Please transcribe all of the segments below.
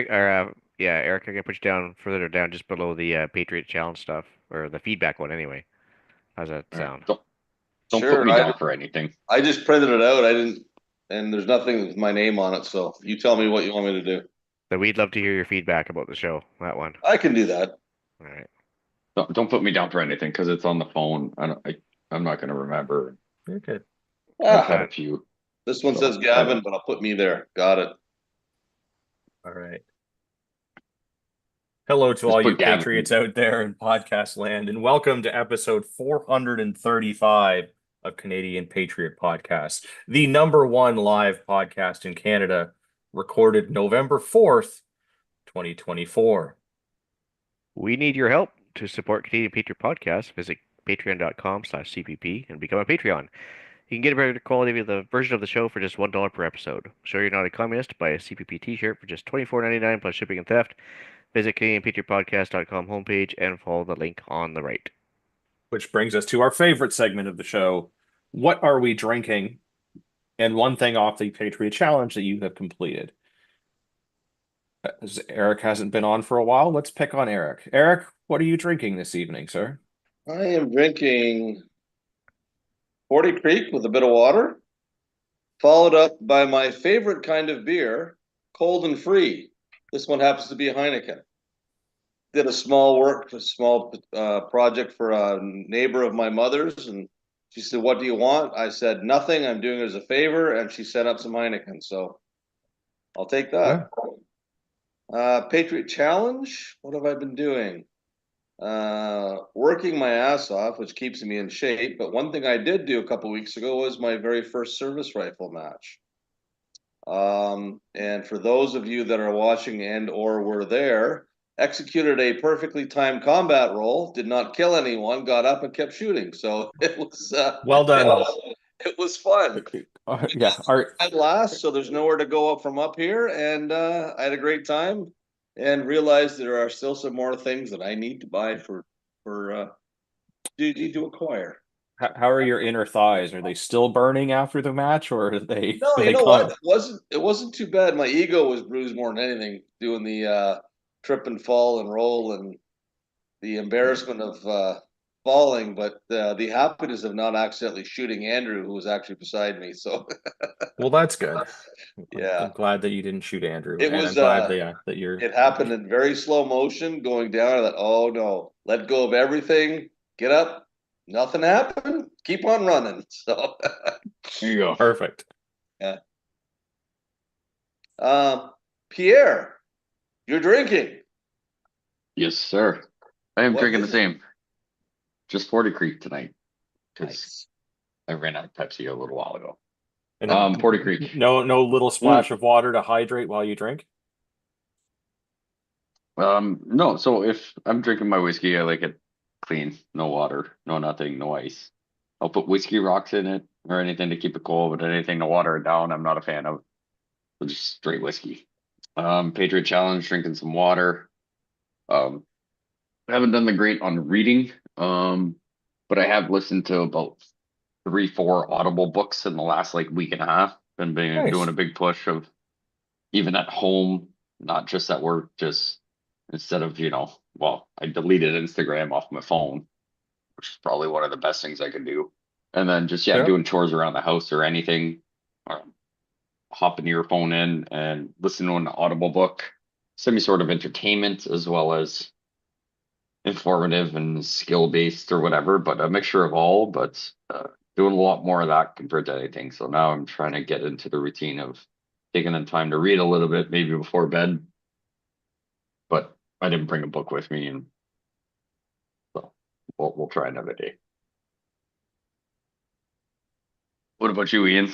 Eric, I'm gonna put you down further down, just below the Patriot Challenge stuff, or the feedback one anyway. How's that All right. sound? Don't put Sure. me I down for anything. I just printed it out. I didn't, and there's nothing with my name on it. So you tell me what you want me to do. So we'd love to hear your feedback about the show, that one. I can do that. All right. Don't put me down for anything because it's on the phone. I'm not going to remember. Okay. I've Ah, had a Done. few. this one says So I Gavin, don't. but I'll put me there. Got it. All right. Hello to Just all you put Gavin. patriots out there in podcast land, and welcome to episode 435 of Canadian Patriot Podcast, the number one live podcast in Canada, recorded November 4th, 2024. We need your help to support Canadian Patriot Podcast. Visit patreon.com/CPP and become a Patreon. You can get a better quality of the version of the show for just $1 per episode. Sure you're not a communist? Buy a CPP t-shirt for just $24.99 plus shipping and theft. Visit CanadianPatriotPodcast.com homepage and follow the link on the right. Which brings us to our favorite segment of the show. What are we drinking? And one thing off the Patriot Challenge that you have completed. As Eric hasn't been on for a while, let's pick on Eric. Eric, what are you drinking this evening, sir? I am drinking 40 Creek with a bit of water, followed up by my favorite kind of beer, cold and free. This one happens to be a Heineken. Did a small project for a neighbor of my mother's, and she said, "What do you want?" I said, "Nothing. I'm doing it as a favor," and she sent up some Heineken, so I'll take Yeah. that. Patriot Challenge. What have I been doing? Working my ass off, which keeps me in shape. But one thing I did do a couple weeks ago was my very first service rifle match. And for those of you that are watching and or were there, executed a perfectly timed combat roll, did not kill anyone, got up and kept shooting. So Well done. it was fun. Yeah. At last, so there's nowhere to go up from up here, and I had a great time and realized there are still some more things that I need to buy for duty to acquire. How are your inner thighs? Are they still burning after the match, or are they No, are you they know what? calm? It wasn't too bad. My ego was bruised more than anything doing the trip and fall and roll and the embarrassment of falling, but the happiness of not accidentally shooting Andrew, who was actually beside me. So Well, that's good. I'm yeah, glad that you didn't shoot Andrew, it and I'm was glad that you're. it happened in very slow motion going down. I thought, oh no, let go of everything, get up, nothing happened, keep on running. So There you go. Perfect. yeah. Um, Pierre, you're drinking. Yes, sir. I am What drinking the is it? same. Just 40 Creek tonight because Nice. I ran out of Pepsi a little while ago. And 40 Creek. no little splash of water to hydrate while you drink. No. So if I'm drinking my whiskey, I like it clean, no water, no nothing, no ice. I'll put whiskey rocks in it or anything to keep it cold, but anything to water it down, I'm not a fan of. So just straight whiskey. Patriot Challenge, drinking some water. Um, I haven't done the great on reading, but I have listened to about 3, 4 Audible books in the last like week and a half. Been doing Nice. a big push of even at home, not just at work, just instead of, well, I deleted Instagram off my phone, which is probably one of the best things I could do. And then just, yeah, Yeah. doing chores around the house or anything, or hopping your phone in and listening to an Audible book, semi sort of entertainment as well as informative and skill based or whatever, but a mixture of all, but doing a lot more of that compared to anything. So now I'm trying to get into the routine of taking the time to read a little bit, maybe before bed, but I didn't bring a book with me, and so we'll try another day. What about you, Ian?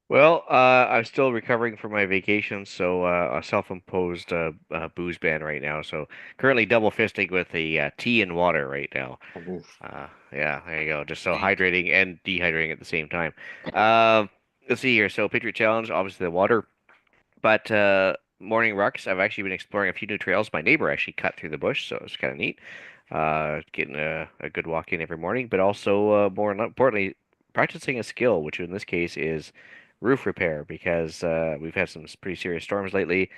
Well, I'm still recovering from my vacation, so a self-imposed booze ban right now. So currently double fisting with the tea and water right now. Oof. Yeah, there you go. Just so hydrating and dehydrating at the same time. Uh, let's see here. So Patriot Challenge, obviously the water, but morning rucks. I've actually been exploring a few new trails. My neighbor actually cut through the bush, so it's kind of neat. Getting a good walk in every morning, but also more importantly, practicing a skill, which in this case is roof repair, because we've had some pretty serious storms lately.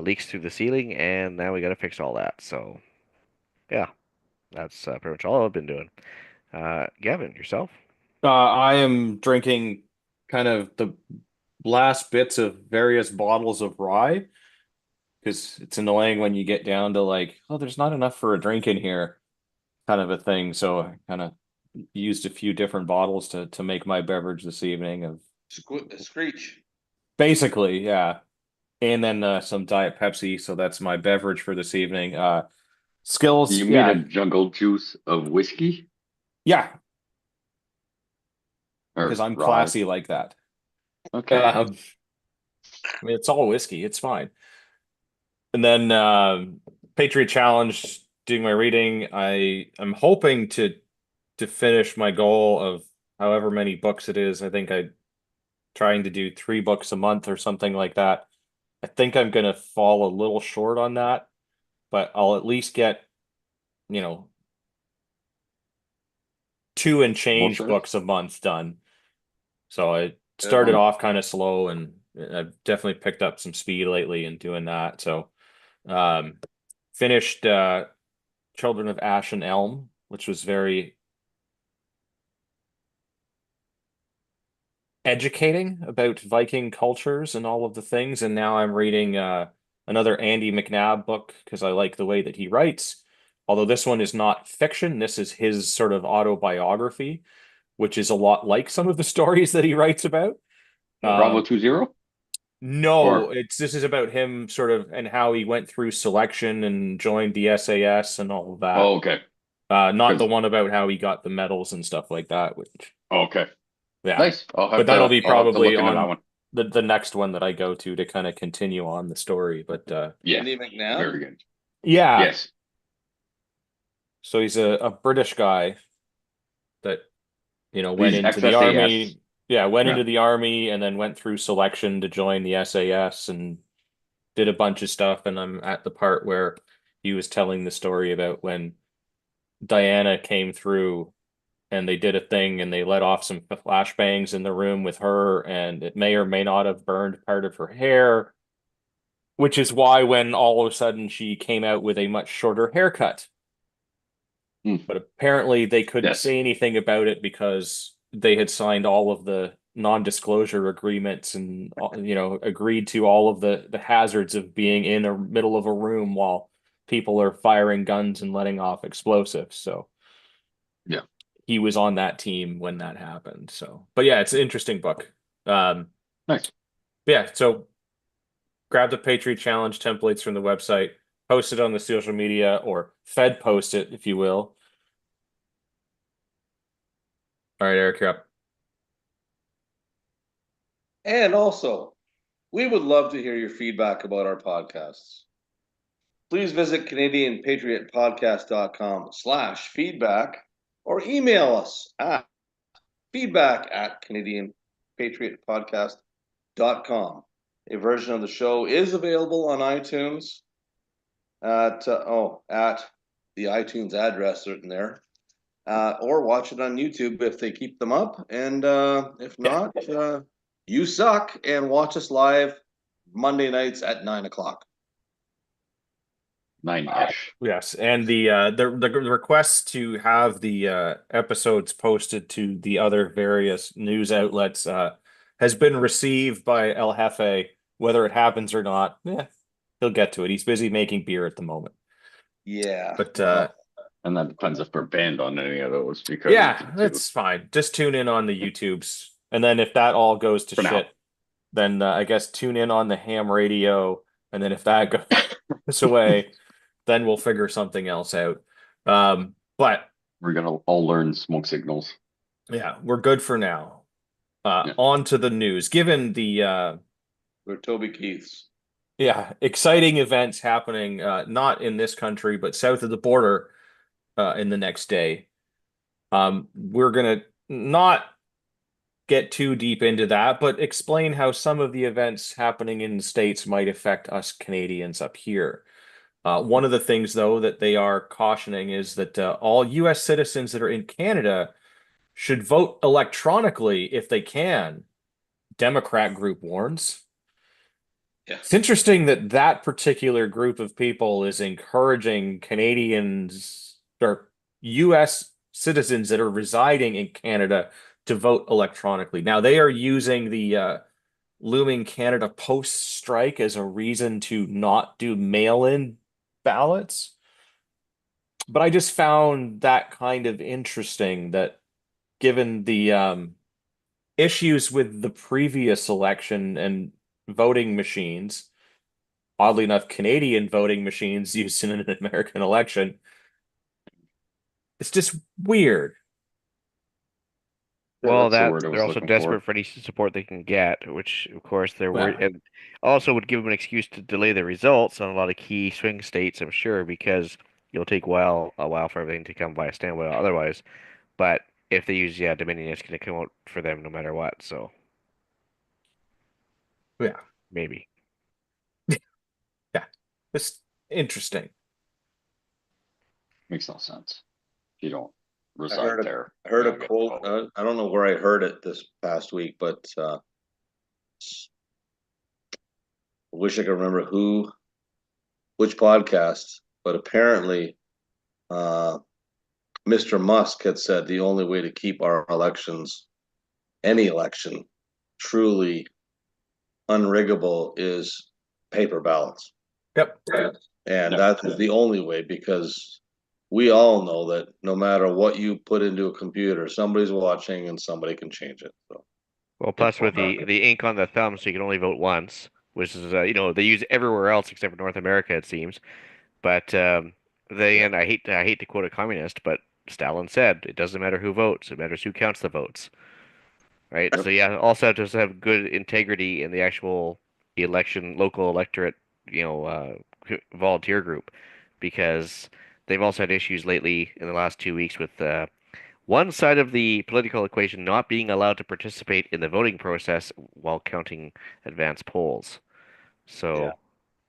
leaks through the ceiling, and now we got to fix all that. So yeah, that's pretty much all I've been doing. Gavin, yourself? I am drinking kind of the last bits of various bottles of rye because it's annoying when you get down to like, oh, there's not enough for a drink in here, kind of a thing. So I kind of used a few different bottles to make my beverage this evening of Screech. basically, yeah. And then some Diet Pepsi, so that's my beverage for this evening. Skills, You made a yeah, jungle juice of whiskey yeah, because or I'm rye? classy like that. Okay. I mean, it's all whiskey, it's fine. And then Patriot Challenge, doing my reading. I'm hoping to finish my goal of however many books it is. I think I'm trying to do 3 books a month or something like that. I think I'm gonna fall a little short on that, but I'll at least get, you know, two and Almost change there. books a month done. So I started Good. off kind of slow, and I've definitely picked up some speed lately in doing that. So um finished Children of Ash and Elm, which was very educating about Viking cultures and all of the things. And now I'm reading another Andy McNabb book because I like the way that he writes. Although this one is not fiction, this is his sort of autobiography, which is a lot like some of the stories that he writes about. Bravo Um, 20? no, Or this is about him sort of and how he went through selection and joined the SAS and all of that. oh, okay. Not the Because one about how he got the medals and stuff like that, which okay. yeah. Nice. But that'll be I'll have to probably look into that on one. the next one that I go to kind of continue on the story. But Yeah. Andy McNabb. Very good. yeah, Yes. so he's a British guy that, went These into the XSAS. army. Yeah, went Yeah. into the army and then went through selection to join the SAS and did a bunch of stuff. And I'm at the part where he was telling the story about when Diana came through and they did a thing and they let off some flashbangs in the room with her, and it may or may not have burned part of her hair, which is why when all of a sudden she came out with a much shorter haircut. Hmm. But apparently they couldn't Yes. say anything about it because they had signed all of the non-disclosure agreements and agreed to all of the hazards of being in the middle of a room while people are firing guns and letting off explosives. So Yeah. he was on that team when that happened. So, but yeah, it's an interesting book. Um, Nice. yeah, so grab the Patriot Challenge templates from the website, post it on the social media, or Fed post it, if you will. All right, Eric, you're up. And also, we would love to hear your feedback about our podcasts. Please visit CanadianPatriotPodcast.com/feedback or email us at feedback@CanadianPatriotPodcast.com. A version of the show is available on iTunes at the iTunes address written there, or watch it on YouTube if they keep them up. And if not, you suck and watch us live Monday nights at 9 o'clock. 9-ish. Yes, and the request to have the episodes posted to the other various news outlets has been received by El Jefe. Whether it happens or not, he'll get to it. He's busy making beer at the moment. Yeah. But And that depends if we're banned on any of those because yeah, that's fine. Just tune in on the YouTubes, and then if that all goes to For now. shit, then I guess tune in on the ham radio, and then if that goes away, then we'll figure something else out. But we're gonna all learn smoke signals. yeah, we're good for now. Yeah. On to the news. Given the We're Toby Keith's. exciting events happening not in this country but south of the border in the next day, we're gonna not get too deep into that, but explain how some of the events happening in the States might affect us Canadians up here. One of the things, though, that they are cautioning is that all U.S. citizens that are in Canada should vote electronically if they can. Democrat group warns. It's interesting that that particular group of people is encouraging Canadians or U.S. citizens that are residing in Canada to vote electronically. Now, they are using the looming Canada Post strike as a reason to not do mail-in ballots. But I just found that kind of interesting that given the issues with the previous election and voting machines, oddly enough, Canadian voting machines used in an American election. It's just weird. Yeah, Well, that's the that word I they're was also looking for. desperate for any support they can get, which of course they're worried, Well, and also would give them an excuse to delay the results on a lot of key swing states, I'm sure, because it'll take a while for everything to come by a standstill otherwise. But if they use, yeah, Dominion, it's going to come out for them no matter what. So yeah, maybe. yeah. It's interesting. Makes no sense. If you don't I reside heard a there. I heard you a don't get to quote. vote. I don't know where I heard it this past week, but I wish I could remember which podcast. But apparently, uh, Mr. Musk had said the only way to keep our elections, any election, truly unriggable is paper ballots. Yep. And Yeah. that's the only way because we all know that no matter what you put into a computer, somebody's watching and somebody can change it. So Well, plus with the ink on the thumb, so you can only vote once, which is they use it everywhere else except for North America, it seems. But yeah. and I hate to quote a communist, but Stalin said it doesn't matter who votes; it matters who counts the votes. Right? So yeah, also have to have good integrity in the actual election, local electorate, volunteer group, because they've also had issues lately in the last 2 weeks with one side of the political equation not being allowed to participate in the voting process while counting advanced polls. Yeah. So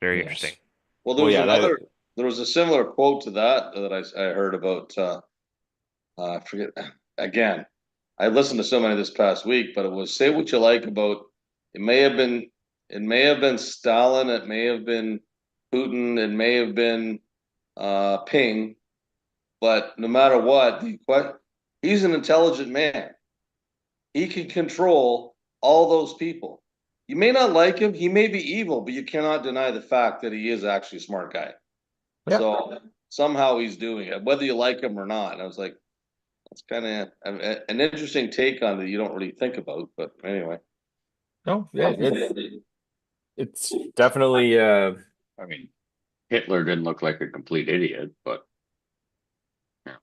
very interesting. Yes. Well, Well, yeah, that there was a similar quote to that I heard about, I forget, again, I listened to so many this past week, but it was say what you like about, it may have been, it may have been Stalin, it may have been Putin, it may have been, Ping, but no matter what, he's an intelligent man. He can control all those people. You may not like him, he may be evil, but you cannot deny the fact that he is actually a smart guy. yeah. So somehow he's doing it, whether you like him or not. And I was like, that's kind of an interesting take on it you don't really think about, but anyway. No, yeah, it's definitely I mean, Hitler didn't look like a complete idiot, but yeah,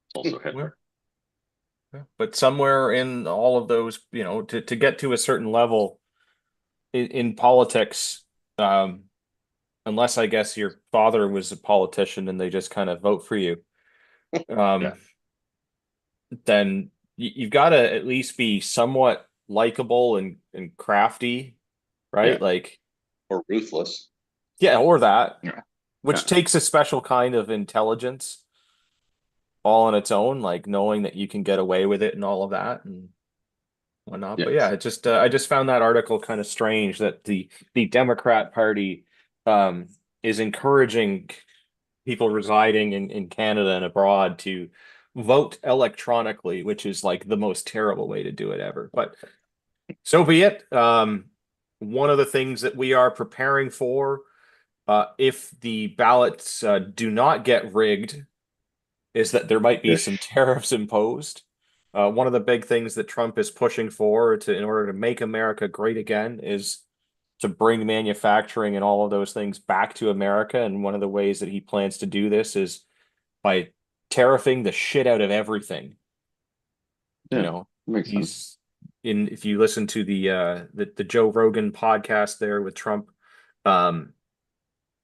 it's also Hitler. but somewhere in all of those, to get to a certain level in politics, unless I guess your father was a politician and they just kind of vote for you, Yeah. um, then you've got to at least be somewhat likable and crafty, right? Yeah. Like, Or ruthless. yeah, or that, Yeah. which Yeah. takes a special kind of intelligence all on its own, like knowing that you can get away with it and all of that and whatnot. But Yes. yeah, it just I just found that article kind of strange that the Democrat Party is encouraging people residing in Canada and abroad to vote electronically, which is like the most terrible way to do it ever. But so be it. One of the things that we are preparing for, if the ballots do not get rigged, is that there might be Yes. some tariffs imposed. One of the big things that Trump is pushing for in order to make America great again is to bring manufacturing and all of those things back to America. And one of the ways that he plans to do this is by tariffing the shit out of everything. You Yeah. know, Makes sense. he's if you listen to the Joe Rogan podcast there with Trump, um,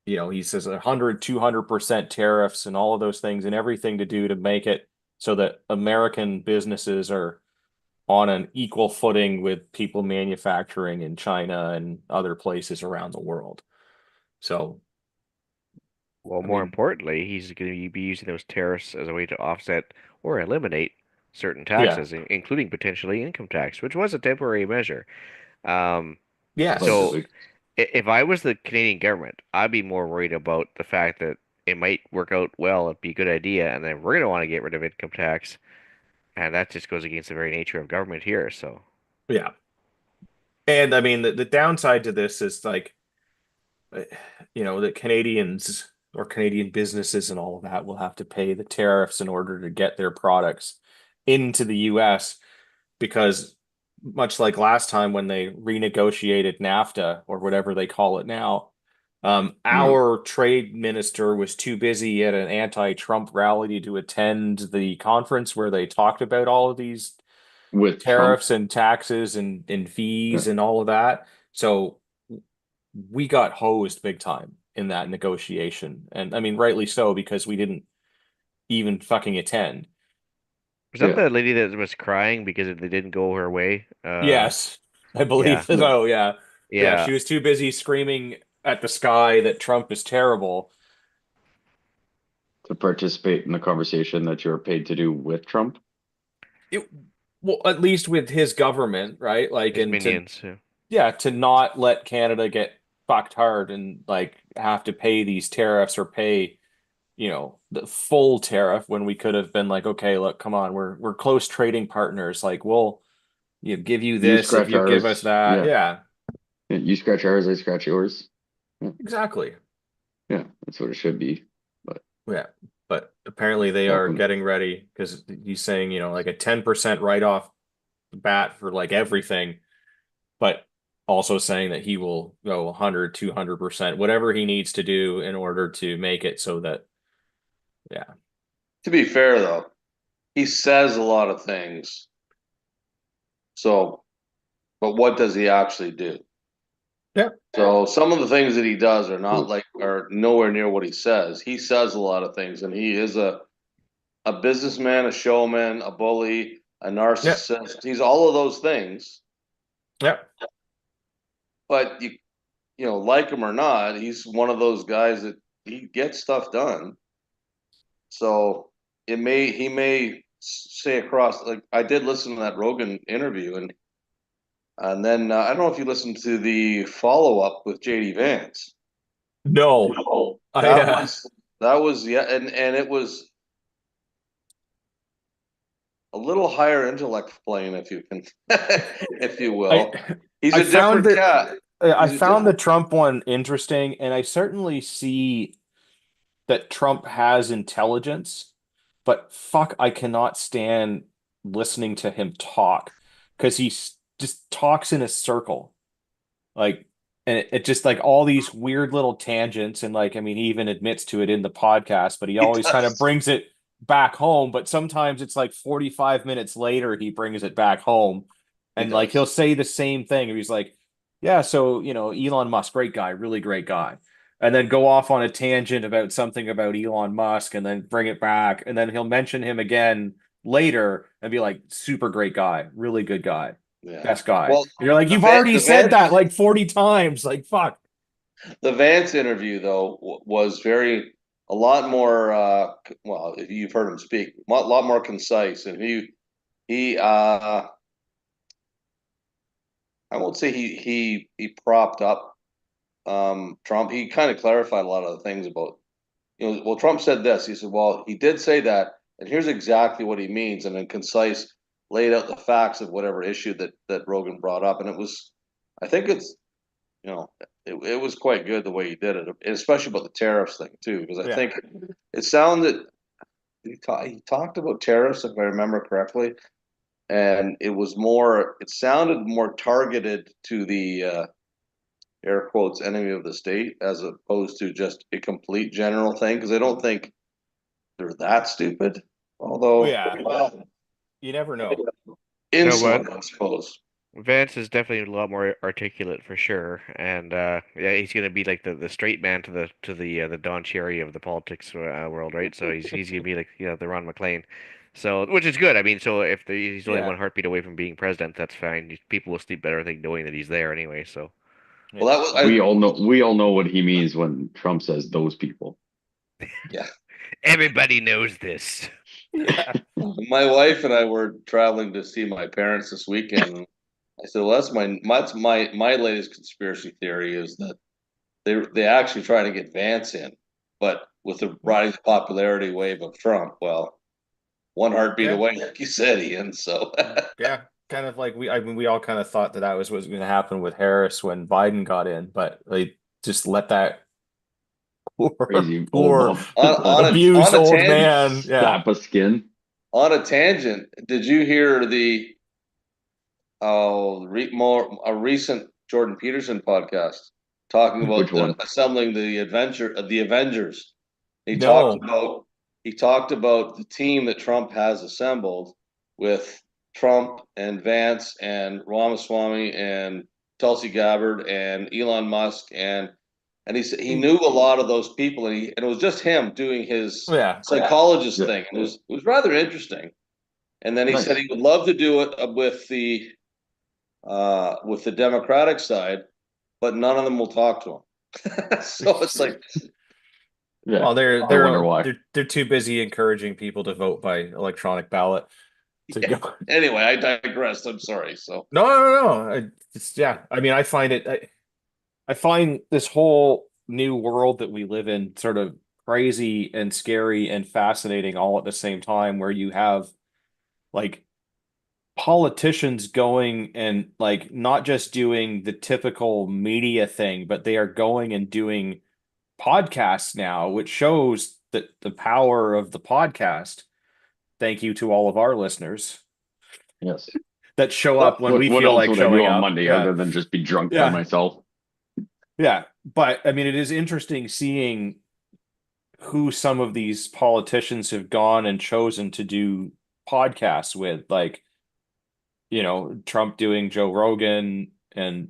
he says 100, 200% tariffs and all of those things and everything to do to make it so that American businesses are on an equal footing with people manufacturing in China and other places around the world. So, Well, I more mean, importantly, he's going to be using those tariffs as a way to offset or eliminate certain yeah, taxes, including potentially income tax, which was a temporary measure. Um, yes. so Allegedly. If I was the Canadian government, I'd be more worried about the fact that it might work out well, it'd be a good idea, and then we're gonna want to get rid of income tax, and that just goes against the very nature of government here. So, Yeah. And I mean, the downside to this is like, uh, that Canadians or Canadian businesses and all of that will have to pay the tariffs in order to get their products into the US because much like last time when they renegotiated NAFTA or whatever they call it now, our trade minister was too busy at an anti-Trump rally to attend the conference where they talked about all of these With Trump. tariffs and taxes and Yeah. fees and all of that. So we got hosed big time in that negotiation. And I mean, rightly so, because we didn't even fucking attend. was that Yeah. the lady that was crying because they didn't go her way? Yes, I believe Yeah, so. Yeah. Yeah. yeah. She was too busy screaming at the sky that Trump is terrible. To participate in the conversation that you're paid to do with Trump. It, well, at least with his government, right? Like, His and to, minions. Yeah. yeah, to not let Canada get fucked hard and like have to pay these tariffs or pay, the full tariff when we could have been like, okay, look, come on, we're close trading partners. Like, we'll give you You this if scratch you give us ours. that. Yeah. Yeah, You scratch ours, I scratch yours. Yeah. exactly. Yeah, that's what it should be. But Yeah. But apparently they back are when getting ready because he's saying, like a 10% write off the bat for like everything, but also saying that he will go 100, 200%, whatever he needs to do in order to make it so that, yeah. To be fair, though, he says a lot of things. So, but what does he actually do? Yeah. So some of the things that he does are nowhere near what he says. He says a lot of things, and he is a businessman, a showman, a bully, a Yeah. narcissist. He's all of those things. Yeah. But like him or not, he's one of those guys that he gets stuff done. So he may say across, like I did listen to that Rogan interview, and then I don't know if you listened to the follow up with JD Vance. No. That was yeah, and it was a little higher intellect plane, if you can, if you will. He's I a found different that cat. I He's a found the different. Trump one interesting, and I certainly see that Trump has intelligence, but fuck, I cannot stand listening to him talk because just talks in a circle. Like, and it just like all these weird little tangents. And like, I mean, he even admits to it in the podcast, but he He always kind of does. brings it back home. But sometimes it's like 45 minutes later, he brings it back home. He And like, does. he'll say the same thing. He's like, yeah, so, Elon Musk, great guy, really great guy. And then go off on a tangent about something about Elon Musk and then bring it back. And then he'll mention him again later and be like, super great guy, really good guy, Yeah. best guy. Well, And you're like, the you've Van, already the said Vance that like 40 times. Like, fuck. the Vance interview though was a lot more. Well, if you've heard him speak, a lot more concise, and he I won't say he propped up Trump. He kind of clarified a lot of the things about well, Trump said this. He said, well, he did say that, and here's exactly what he means, and then concise laid out the facts of whatever issue that Rogan brought up, and it was, I think it's, it was quite good the way he did it, especially about the tariffs thing too, because I Yeah. think it sounded he talked about tariffs if I remember correctly, and it sounded more targeted to the air quotes enemy of the state as opposed to just a complete general thing, because I don't think they're that stupid. Oh, Although, yeah. well, You never know. No, what? insolent, I suppose. Vance is definitely a lot more articulate for sure, and yeah, he's gonna be like the straight man to the Don Cherry of the politics world, right? So he's gonna be like the Ron McLean, so which is good. I mean, so if he's only Yeah. one heartbeat away from being president, that's fine. People will sleep better, I think, knowing that he's there anyway. So Well, Yeah. that was we all know what he means when Trump says those people. yeah. everybody knows this. Yeah. My wife and I were traveling to see my parents this weekend. I said, well, that's my latest conspiracy theory is that they actually trying to get Vance in, but with the riding the popularity wave of Trump, well, one heartbeat Yeah. away, like you said, Ian. So Yeah, kind of like I mean, we all kind of thought that that was what was going to happen with Harris when Biden got in, but they just let that poor, Crazy poor old abused on a old tangent, man. Yeah. sap of skin. on a tangent, did you hear the a recent Jordan Peterson podcast talking Which about one? assembling the Avengers? He talked No. about he talked about the team that Trump has assembled with Trump and Vance and Ramaswamy and Tulsi Gabbard and Elon Musk and he said he knew a lot of those people and it was just him doing his Yeah. psychologist Yeah. thing. It was rather interesting. And then he said Nice. he would love to do it with the Democratic side, but none of them will talk to him. So it's like, Yeah. Well, I wonder why. they're too busy encouraging people to vote by electronic ballot to yeah. go. Anyway, I digressed. I'm sorry. So No, no, no. It's yeah. I mean, I find this whole new world that we live in sort of crazy and scary and fascinating all at the same time, where you have like politicians going and like not just doing the typical media thing, but they are going and doing podcasts now, which shows that the power of the podcast. Thank you to all of our listeners Yes. that show up when we What feel else like would I do showing on up. Monday Yeah. other than just be drunk by Yeah. myself? Yeah. But I mean, it is interesting seeing who some of these politicians have gone and chosen to do podcasts with, like, Trump doing Joe Rogan, and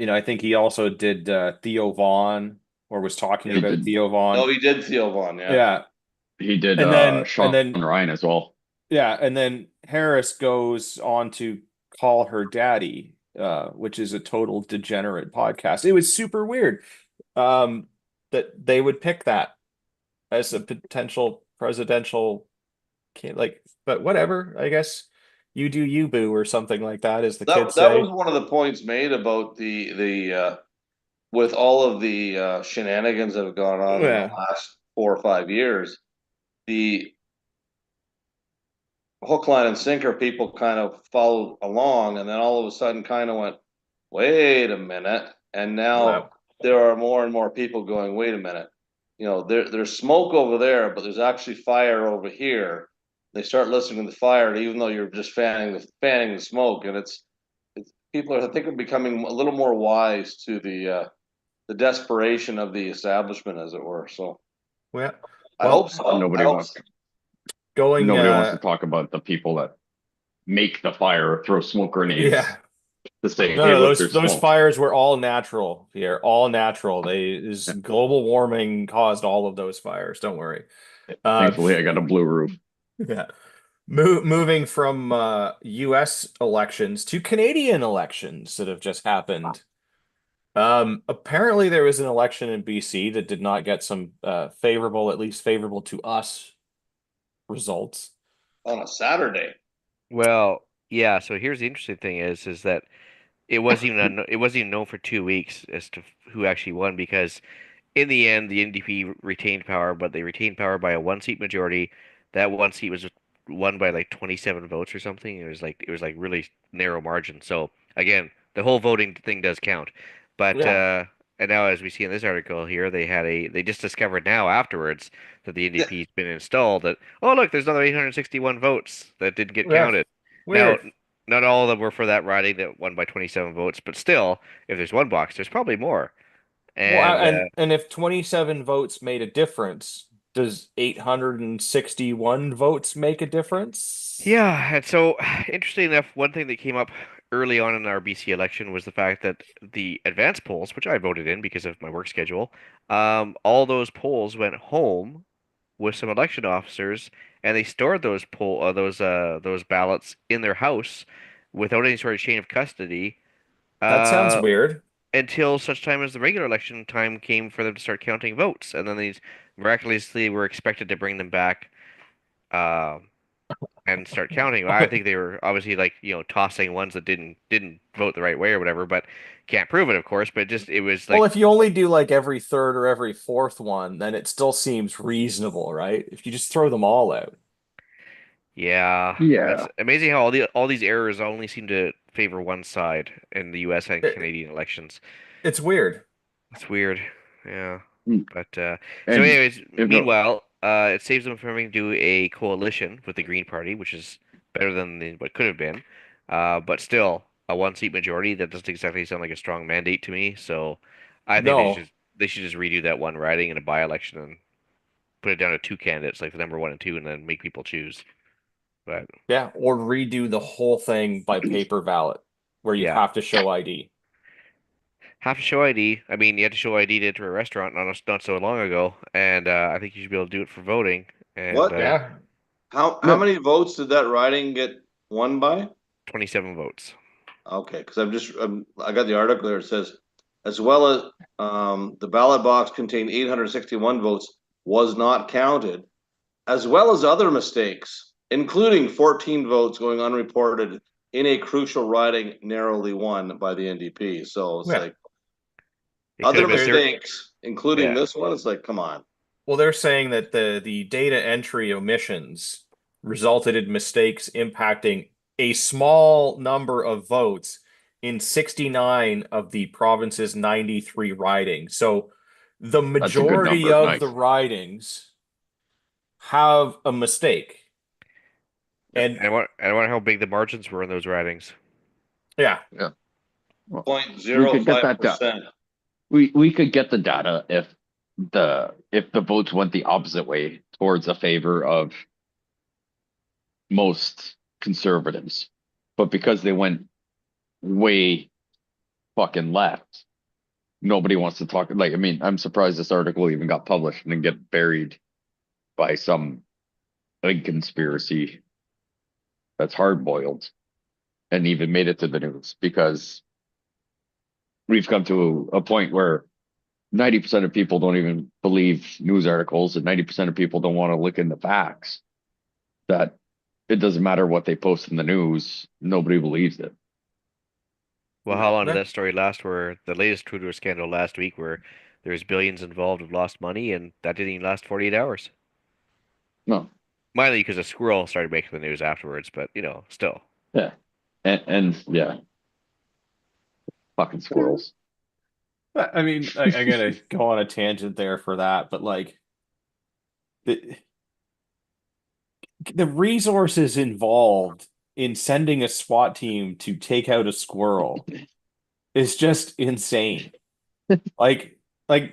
I think he also did Theo Vaughn, or was talking He about did. Theo Vaughn. oh, he did Theo Vaughn, yeah. Yeah. He did And then Sean Ryan as well. yeah, and then Harris goes on to call her daddy, which is a total degenerate podcast. It was super weird that they would pick that as a potential presidential but whatever, I guess you do you, boo, or something like that, as the kids That say. was one of the points made about the with all of the shenanigans that have gone on in the Yeah. last 4 or 5 years. The hook, line, and sinker people kind of followed along, and then all of a sudden kind of went, wait a minute. And now Wow. there are more and more people going, wait a minute. There's smoke over there, but there's actually fire over here. They start listening to the fire, even though you're just fanning the smoke. And it's people are, I think, are becoming a little more wise to the desperation of the establishment, as it were. So Yeah. I Well, hope so. Nobody I hope wants so. going nobody wants to talk about the people that make the fire or throw smoke grenades yeah. to say, No, hey, no, look, those there's smoke. fires were all natural here, all natural. Global warming caused all of those fires. Don't worry. Thankfully, I got a blue roof. Yeah. Moving from U.S. elections to Canadian elections that have just happened. Apparently there was an election in BC that did not get some favorable, at least favorable to us, results. On a Saturday. Well, yeah. So here's the interesting thing is that it wasn't even known for 2 weeks as to who actually won, because in the end the NDP retained power, but they retained power by a one-seat majority. That one seat was won by like 27 votes or something. It was like really narrow margin. So again, the whole voting thing does count. But Yeah. and now, as we see in this article here, they just discovered now afterwards that the Yeah. NDP's been installed, that, oh, look, there's another 861 votes that didn't get Yeah. counted. Now, Weird. not all of them were for that riding that won by 27 votes, but still, if there's one box, there's probably more. Well, And and if 27 votes made a difference, does 861 votes make a difference? yeah, and so interesting enough, one thing that came up early on in our BC election was the fact that the advance polls, which I voted in because of my work schedule, all those polls went home with some election officers, and they stored those ballots in their house without any sort of chain of custody, That sounds uh, weird. until such time as the regular election time came for them to start counting votes, and then these miraculously were expected to bring them back. Uh, and start counting. I think they were obviously like, tossing ones that didn't vote the right way or whatever, but can't prove it, of course. But it was Well, like, if you only do like every third or every fourth one, then it still seems reasonable, right? If you just throw them all out. yeah, Yeah. that's amazing how all these errors only seem to favor one side in the U.S. and It, Canadian elections. it's weird. It's weird. Yeah. Mm. But so And anyways, if it, meanwhile, it saves them from having to do a coalition with the Green Party, which is better than what could have been. But still, a one-seat majority, that doesn't exactly sound like a strong mandate to me. So I think No. they should just redo that one riding in a by-election and put it down to two candidates, like the number one and two, and then make people choose. But Yeah, or redo the whole thing by paper ballot, where you yeah, have to show ID. have to show ID. I mean, you had to show ID to enter a restaurant not so long ago, and I think you should be able to do it for voting. And What? Yeah. How no, many votes did that riding get won by? 27 votes. Okay, because I got the article there. It says, as well as the ballot box contained 861 votes was not counted, as well as other mistakes, including 14 votes going unreported in a crucial riding narrowly won by the NDP. So it's Yeah. like It could other have been mistakes, including yeah. this one. It's like, come on. Well, they're saying that the data entry omissions resulted in mistakes impacting a small number of votes in 69 of the province's 93 ridings. So the that's a good majority number. of the Nice. ridings have a mistake. And And I wonder how big the margins were in those ridings. yeah, Well, we could get that done. 0.05%. We could get the data if the votes went the opposite way towards a favor of most conservatives. But because they went way fucking left, nobody wants to talk. Like, I mean, I'm surprised this article even got published and then get buried by some big conspiracy that's hard boiled and even made it to the news because we've come to a point where 90% of people don't even believe news articles and 90% of people don't want to look into facts. That it doesn't matter what they post in the news, nobody believes it. Well, how long did Yeah. that story last? Where the latest Trudeau scandal last week, where there was billions involved of lost money, and that didn't even last 48 hours. No, Mainly because a squirrel started making the news afterwards, but still. yeah, and yeah, fucking squirrels. I mean, I'm gonna go on a tangent there for that, but like the resources involved in sending a SWAT team to take out a squirrel is just insane. Like,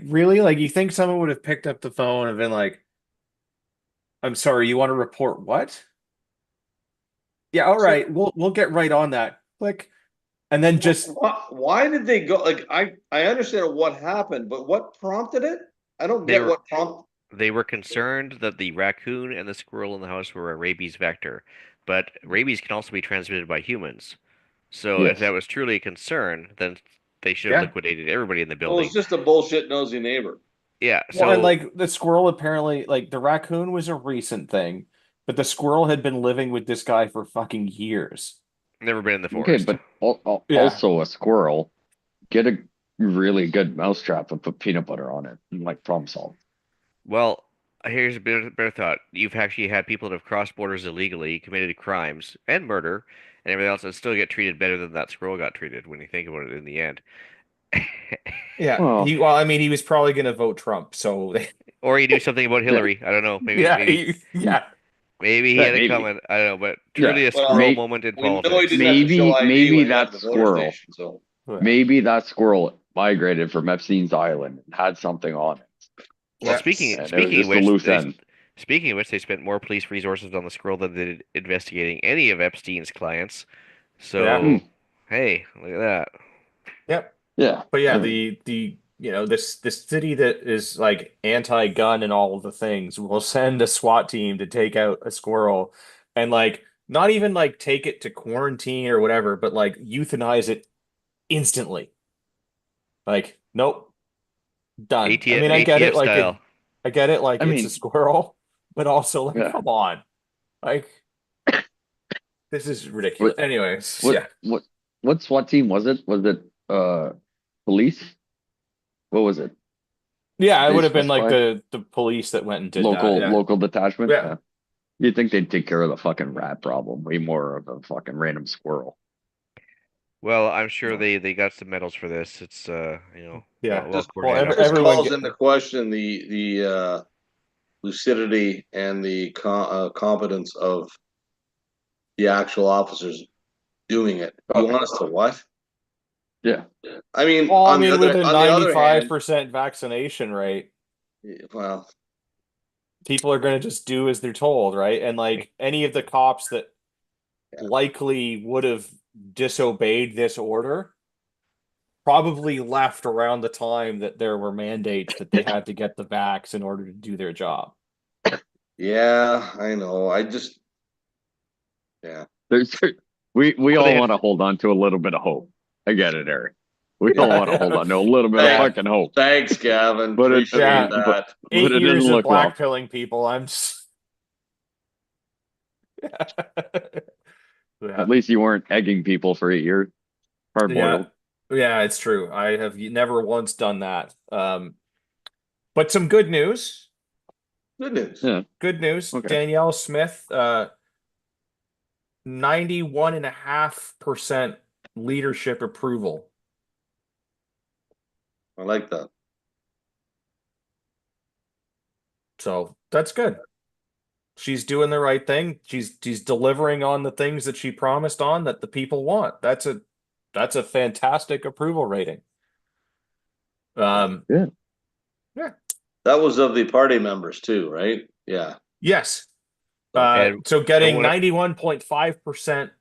really? Like you think someone would have picked up the phone and been like, "I'm sorry, you want to report what?" Yeah, all So right, we'll get right on that. Click. And then just why did they go? Like, I understand what happened, but what prompted it? I don't They get were what prompted. they were concerned that the raccoon and the squirrel in the house were a rabies vector, but rabies can also be transmitted by humans. So if that Yes, was truly a concern, then they should have yeah. liquidated everybody in the Well, it's building. just a bullshit nosy neighbor. Yeah, Well, and so like the squirrel apparently, like the raccoon was a recent thing, but the squirrel had been living with this guy for fucking years. never been in the okay, forest. but Yeah. also a squirrel, get a really good mousetrap and put peanut butter on it, and like problem solved. Well, here's a better thought. You've actually had people that have crossed borders illegally, committed crimes and murder and everything else, and still get treated better than that squirrel got treated when you think about it in the end. Yeah. Well, Well, I mean, he was probably gonna vote Trump, so Or you do something about yeah, Hillary. I don't know. yeah, yeah. Maybe he yeah, had it maybe, coming. I don't know, but yeah, truly a squirrel Well, moment in we know he politics. didn't have to show ID maybe when he got to that the voter squirrel, station. So Yeah. maybe that squirrel migrated from Epstein's Island and had something on it, Well, Yeah. and it was just a loose end. speaking of which, they spent more police resources on the squirrel than they did investigating any of Epstein's clients. Yeah. Hmm. So, hey, look at that. Yep. Yeah, But yeah, I mean, the this city that is like anti-gun and all of the things will send a SWAT team to take out a squirrel and like not even like take it to quarantine or whatever, but like euthanize it instantly. Like, nope, done. I mean, ATF style. I get it, like I it's a mean, squirrel, but also like, yeah, come on, like, This is ridiculous. Anyways, What yeah. what SWAT team was it? Was it police? What was it? Yeah, it They would have been like specify the police that went and did that. local Yeah. local detachment? Yeah. Yeah. You'd think they'd take care of the fucking rat problem way more of a fucking random squirrel. Well, I'm sure No. they got some medals for this. It's Yeah. well Just, coordinated it every- just operation. everyone calls get into question the lucidity and the competence of the actual officers doing it. You Okay. want us to what? Yeah. I mean, Well, I on mean, with a on the other hand, 95% vaccination rate, well, people are going to just do as they're told, right? And like any of the cops that Yeah. likely would have disobeyed this order probably left around the time that there were mandates that they had to get the vax in order to do their job. yeah, I know. Yeah. There's we Well, all they had- want to hold on to a little bit of hope. I get it, Eric. We all want to hold on to a little bit Yeah. of fucking hope. Thanks, Gavin. But it- Appreciate Yeah, that. but 8 it didn't years of look well. black pilling people. I'm just. Yeah. At least you weren't egging people for 8 years. Hard Yeah, boiled. yeah, it's true. I have never once done that. But some good news. Good news. Yeah. Good news. Okay. Danielle Smith, 91.5% leadership approval. I like that. So that's good. She's doing the right thing. She's delivering on the things that she promised on that the people want. That's a fantastic approval rating. Yeah. That was of the party members too, right? Yeah. Yes. And So getting what- 91.5%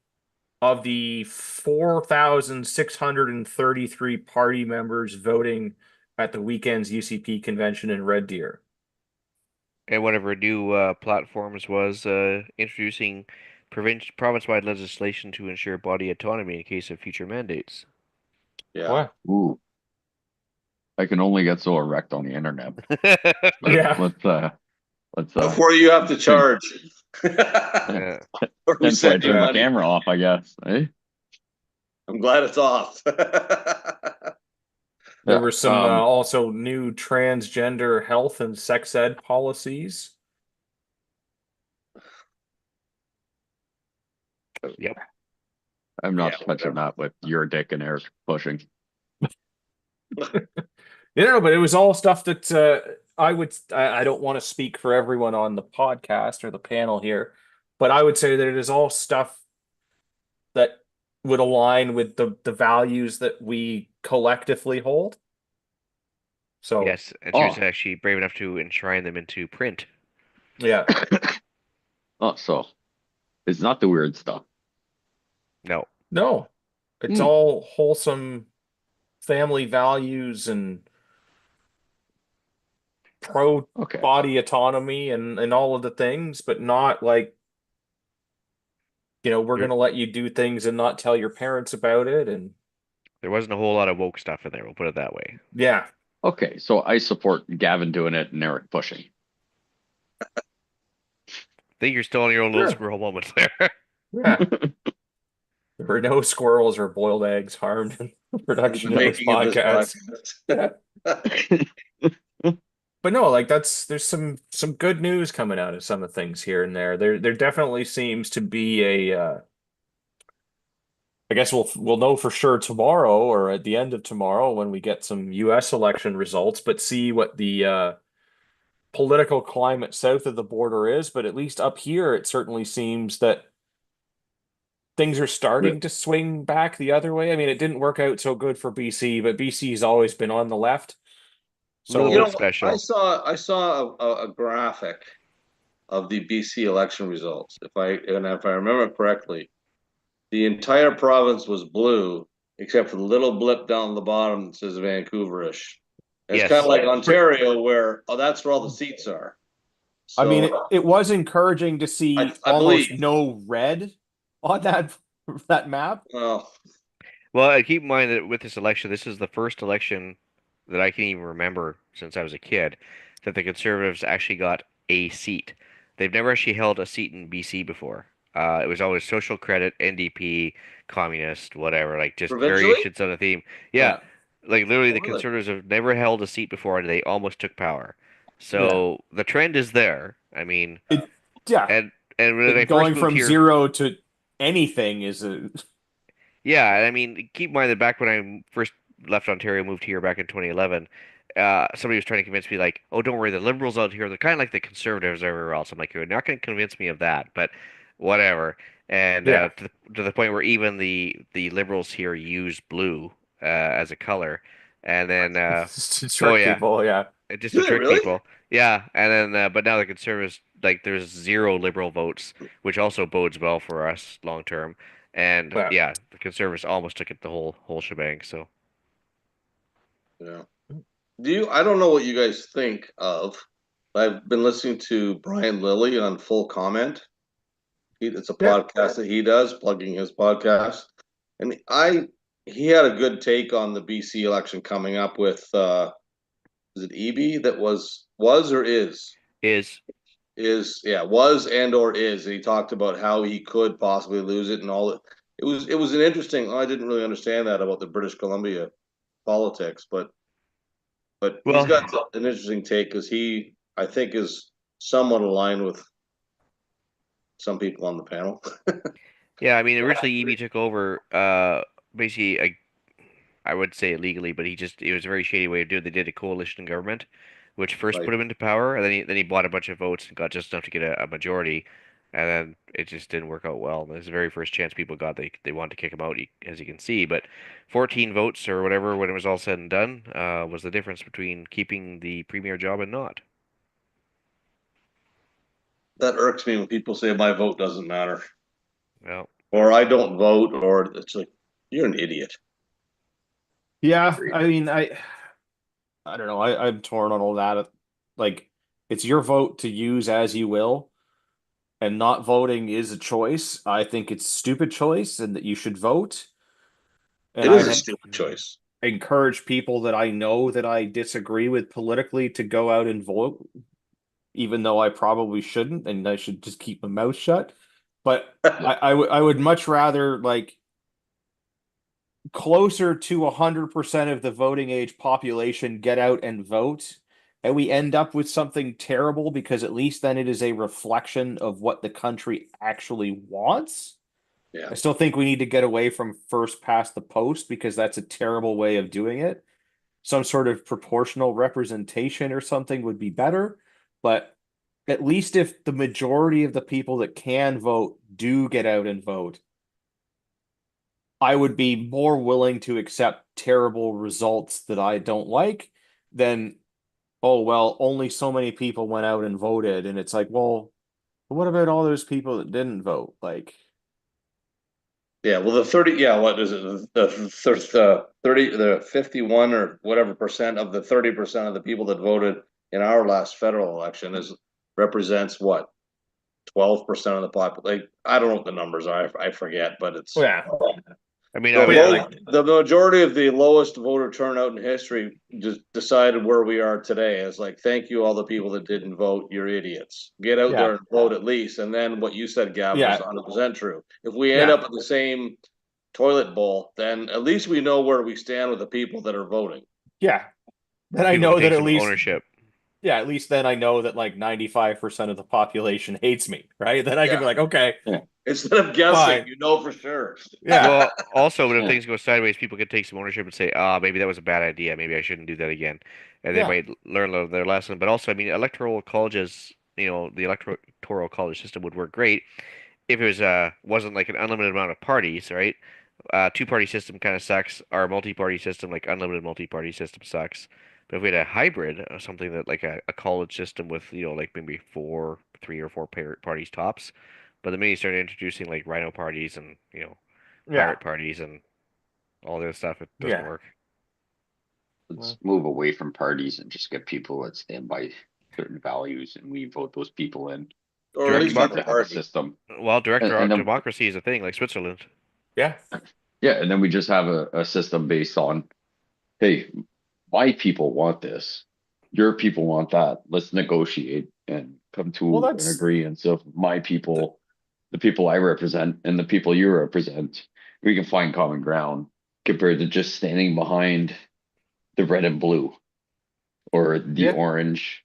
of the 4,633 party members voting at the weekend's UCP convention in Red Deer. And one of her new platforms was introducing province-wide legislation to ensure body autonomy in case of future mandates. Yeah. What? Ooh. I can only get so erect on the internet. Yeah. Let's Before you have to charge. Yeah. Or we hence why I send you turned my money. camera off, I guess. Eh? I'm glad it's off. There Yeah, were some also new transgender health and sex ed policies. Yep. I'm not Yeah, touching that with your dick and Eric pushing. No, but it was all stuff that I don't want to speak for everyone on the podcast or the panel here, but I would say that it is all stuff that would align with the values that we collectively hold. So Yes, and she was Oh. actually brave enough to enshrine them into print. yeah, Oh, so it's not the weird stuff. No. no, it's Hmm. all wholesome family values and pro Okay. body autonomy and all of the things, but not like, we're Yep. going to let you do things and not tell your parents about it. And There wasn't a whole lot of woke stuff in there, we'll put it that way. yeah, Okay, so I support Gavin doing it and Eric pushing. I think you're still on your own little Sure. squirrel moments there. yeah. There were no squirrels or boiled eggs harmed in the production of this Making of this podcast. podcast. But no, like there's some good news coming out of some of the things here and there. There definitely seems to be a I guess we'll know for sure tomorrow or at the end of tomorrow when we get some US election results, but see what the political climate south of the border is. But at least up here, it certainly seems that things are starting to swing back the other way. I mean, it didn't work out so good for BC, but BC's always been on the left. So Little You bit know, special. I saw a graphic of the BC election results. If I remember correctly, the entire province was blue except for the little blip down the bottom that says Vancouverish. It's Yes. kind of like Ontario, where that's where all the seats are. I mean, So, it was encouraging to see I almost believe. no red on that map. well, Well, keep in mind that with this election, this is the first election that I can even remember since I was a kid that the Conservatives actually got a seat. They've never actually held a seat in BC before. It was always social credit, NDP, communist, whatever, like just Provincially? variations on the theme. Yeah, Yeah. like literally, the Oh, really? Conservatives have never held a seat before, and they almost took power. Yeah. So the trend is there. I mean, It, yeah. and when I Like first going moved from here, 0 to anything is a yeah, I mean, keep in mind that back when I first left Ontario, moved here back in 2011, somebody was trying to convince me, like, oh, don't worry, the liberals out here, they're kind of like the conservatives everywhere else. I'm like, you're not going to convince me of that, but whatever. And yeah. to the point where even the liberals here use blue as a color, and then To oh trick yeah, people, yeah. just Do to they trick really? people. Yeah, and then but now the conservatives, like, there's zero liberal votes, which also bodes well for us long term. And Yeah. yeah, the conservatives almost took it the whole shebang. So Yeah. I don't know what you guys think of. I've been listening to Brian Lilly on Full Comment. It's a Yeah. podcast that he does, plugging his podcast. And he had a good take on the BC election coming up with is it EB that was or is was and or is. And he talked about how he could possibly lose it and all that. It was an interesting. I didn't really understand that about the British Columbia politics, but he's well, got an interesting take because he I think is somewhat aligned with some people on the panel. yeah. I mean, originally EB took over, basically, I would say illegally, but it was a very shady way to do it. They did a coalition government, which first Right. put him into power, and then he bought a bunch of votes and got just enough to get a majority, and then it just didn't work out well. And this is the very first chance people got. They wanted to kick him out, as you can see. But 14 votes or whatever, when it was all said and done, was the difference between keeping the premier job and not. That irks me when people say my vote doesn't matter Well, or I don't vote or it's like you're an idiot. Yeah, I mean, I don't know. I'm torn on all that. Like, it's your vote to use as you will, and not voting is a choice. I think it's a stupid choice and that you should vote. And It is I a have stupid choice. encouraged people that I know that I disagree with politically to go out and vote, even though I probably shouldn't, and I should just keep my mouth shut. But I would much rather like closer to 100% of the voting age population get out and vote, and we end up with something terrible because at least then it is a reflection of what the country actually wants. Yeah. I still think we need to get away from first past the post because that's a terrible way of doing it. Some sort of proportional representation or something would be better, but at least if the majority of the people that can vote do get out and vote, I would be more willing to accept terrible results that I don't like than, oh, well, only so many people went out and voted. And it's like, well, what about all those people that didn't vote? Like, Yeah, well, the 30, yeah, what is it? The 30, the 51 or whatever percent of the 30% of the people that voted in our last federal election represents what? 12% of the population. Like, I don't know what the numbers are. I forget, but it's yeah, I mean, the yeah, low, like, the majority of the lowest voter turnout in history just decided where we are today. It's like, thank you, all the people that didn't vote. You're idiots. Get out there yeah, and vote at least. And then what you said, Gavin, is yeah, 100% true. If we end yeah, up in the same toilet bowl, then at least we know where we stand with the people that are voting. yeah. Then I people can know that take at some least, ownership. yeah, at least then I know that like 95% of the population hates me, right? Then I can Yeah. be like, okay, Instead of guessing, fine. you know for sure. Yeah, Well, also, when if Yeah. things go sideways, people can take some ownership and say, "Ah, maybe that was a bad idea. Maybe I shouldn't do that again," and they yeah, might learn their lesson. But also, I mean, electoral colleges, the electoral college system would work great if it wasn't like an unlimited amount of parties, right? Two-party system kind of sucks. Our multi-party system, like unlimited multi-party system, sucks. But if we had a hybrid, something that like a college system with, like maybe three or four parties tops. But the minute you started introducing like rhino parties and, yeah, pirate parties and all this stuff, it doesn't yeah. work. Let's Well, move away from parties and just get people that stand by certain values and we vote those people in. Or at Direct least We not need the to have a party. system. Well, direct And then democracy is a thing, like Switzerland. yeah, yeah, and then we just have a system based on, hey, my people want this. Your people want that. Let's negotiate and come well, to an agreement. So if my people the people I represent and the people you represent, we can find common ground compared to just standing behind the red and blue or the Yeah. orange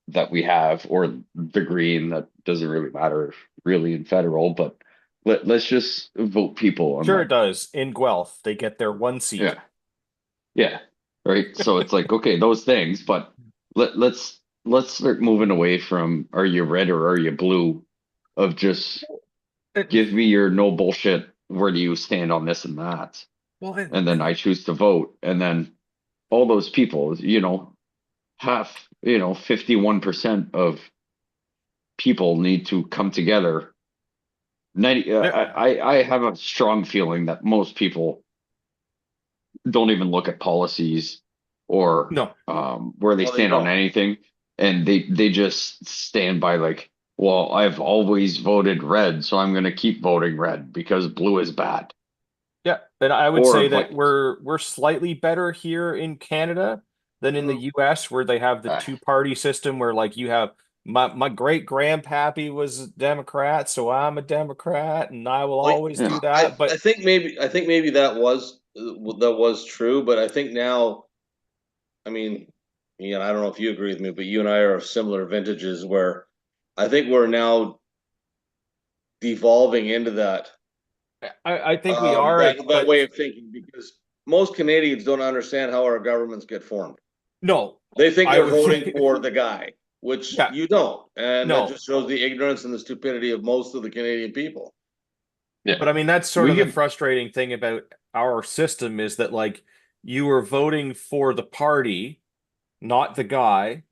that we have or the green that doesn't really matter really in federal, but let's just vote people on Sure, it like, does. In Guelph, they get their one seat. yeah, yeah, right. So it's like, okay, those things, but let's start moving away from are you red or are you blue of just It- give me your no bullshit, where do you stand on this and that, well, and then I choose to vote, and then all those people, half, 51% of people need to come together. 90, I have a strong feeling that most people don't even look at policies or no, where they No, they stand on don't. anything, and they just stand by like, well, I've always voted red, so I'm going to keep voting red because blue is bad. yeah, and I would Or say like, that we're slightly better here in Canada than in the US, where they have the uh, two-party system where like you have my great grandpappy was a Democrat, so I'm a Democrat and I will Like, always do yeah, that. I But think maybe that was true, but I think now, I mean, Ian, I don't know if you agree with me, but you and I are of similar vintages where I think we're now devolving into I think we are it, that but way of thinking because most Canadians don't understand how our governments get formed. no, They think I they're would voting for the guy, which yeah, you don't, and that no. just shows the ignorance and the stupidity of most of the Canadian people. yeah. But I mean, that's sort We of the give, frustrating thing about our system is that like you were voting for the party, not the guy.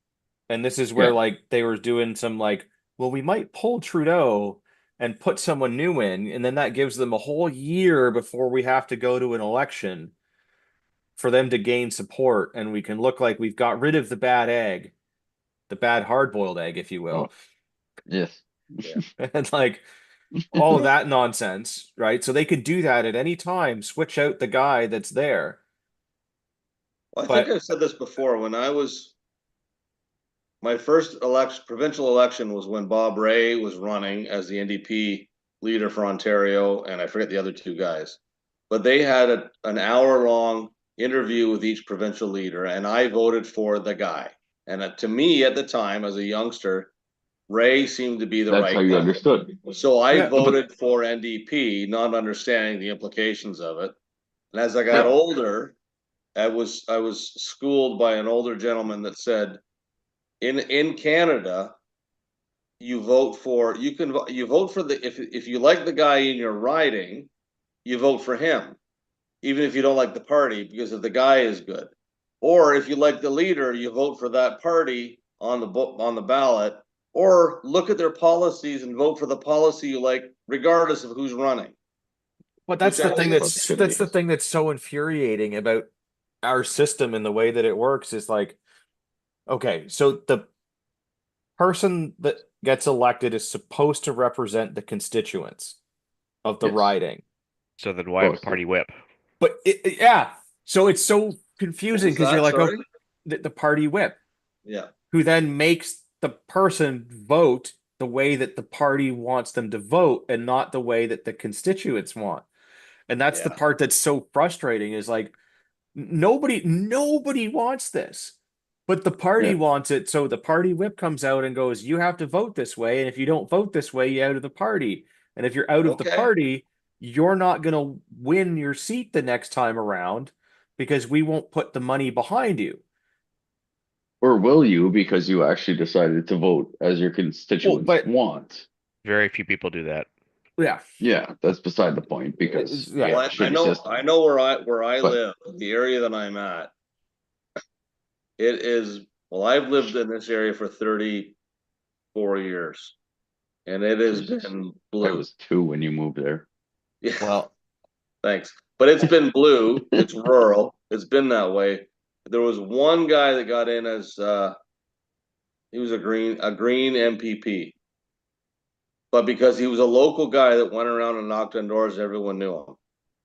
And this is where yeah, like they were doing some like, well, we might pull Trudeau and put someone new in, and then that gives them a whole year before we have to go to an election for them to gain support, and we can look like we've got rid of the bad egg, the bad hard-boiled egg, if you oh, will. yes, Yeah. And like all of that nonsense, right? So they could do that at any time, switch out the guy that's there. Well, I think But I've said this before. When I was my first provincial election was when Bob Ray was running as the NDP leader for Ontario, and I forget the other two guys. But they had an hour-long interview with each provincial leader, and I voted for the guy. And to me, at the time, as a youngster, Ray seemed to be the that's how right you guy. understood. So I yeah, But voted for NDP, not understanding the implications of it. And as I got yeah, older, I was schooled by an older gentleman that said, in Canada, you vote for the if you like the guy in your riding, you vote for him, even if you don't like the party, because if the guy is good. Or if you like the leader, you vote for that party on the ballot, or look at their policies and vote for the policy you like, regardless of who's running. but Which that's the I thing think that's that's shitty. the thing that's so infuriating about our system and the way that it works is like, okay, so the person that gets elected is supposed to represent the constituents of the Yes, riding. So then why have a supposed to. party whip? But yeah, so it's so what confusing was because you're that? like, oh, Sorry. the party whip, Yeah. who then makes the person vote the way that the party wants them to vote and not the way that the constituents want. And that's the Yeah. part that's so frustrating is like nobody wants this. But the party Yeah, wants it, so the party whip comes out and goes, "You have to vote this way, and if you don't vote this way, you're out of the party. And if you're out of the Okay. party, you're not going to win your seat the next time around because we won't put the money behind you." or will you because you actually decided to vote as your Well, constituents but want? Very few people do that. yeah, Yeah, that's beside the point because yeah, Well, yeah, I shitty know system. I know where I But live, the area that I'm at. It is well, I've lived in this area for 34 years, and it has Jesus, been I blue. was 2 when you moved there. Yeah, well, thanks. But it's been blue. It's rural. It's been that way. There was one guy that got in as he was a green MPP, but because he was a local guy that went around and knocked on doors, everyone knew him.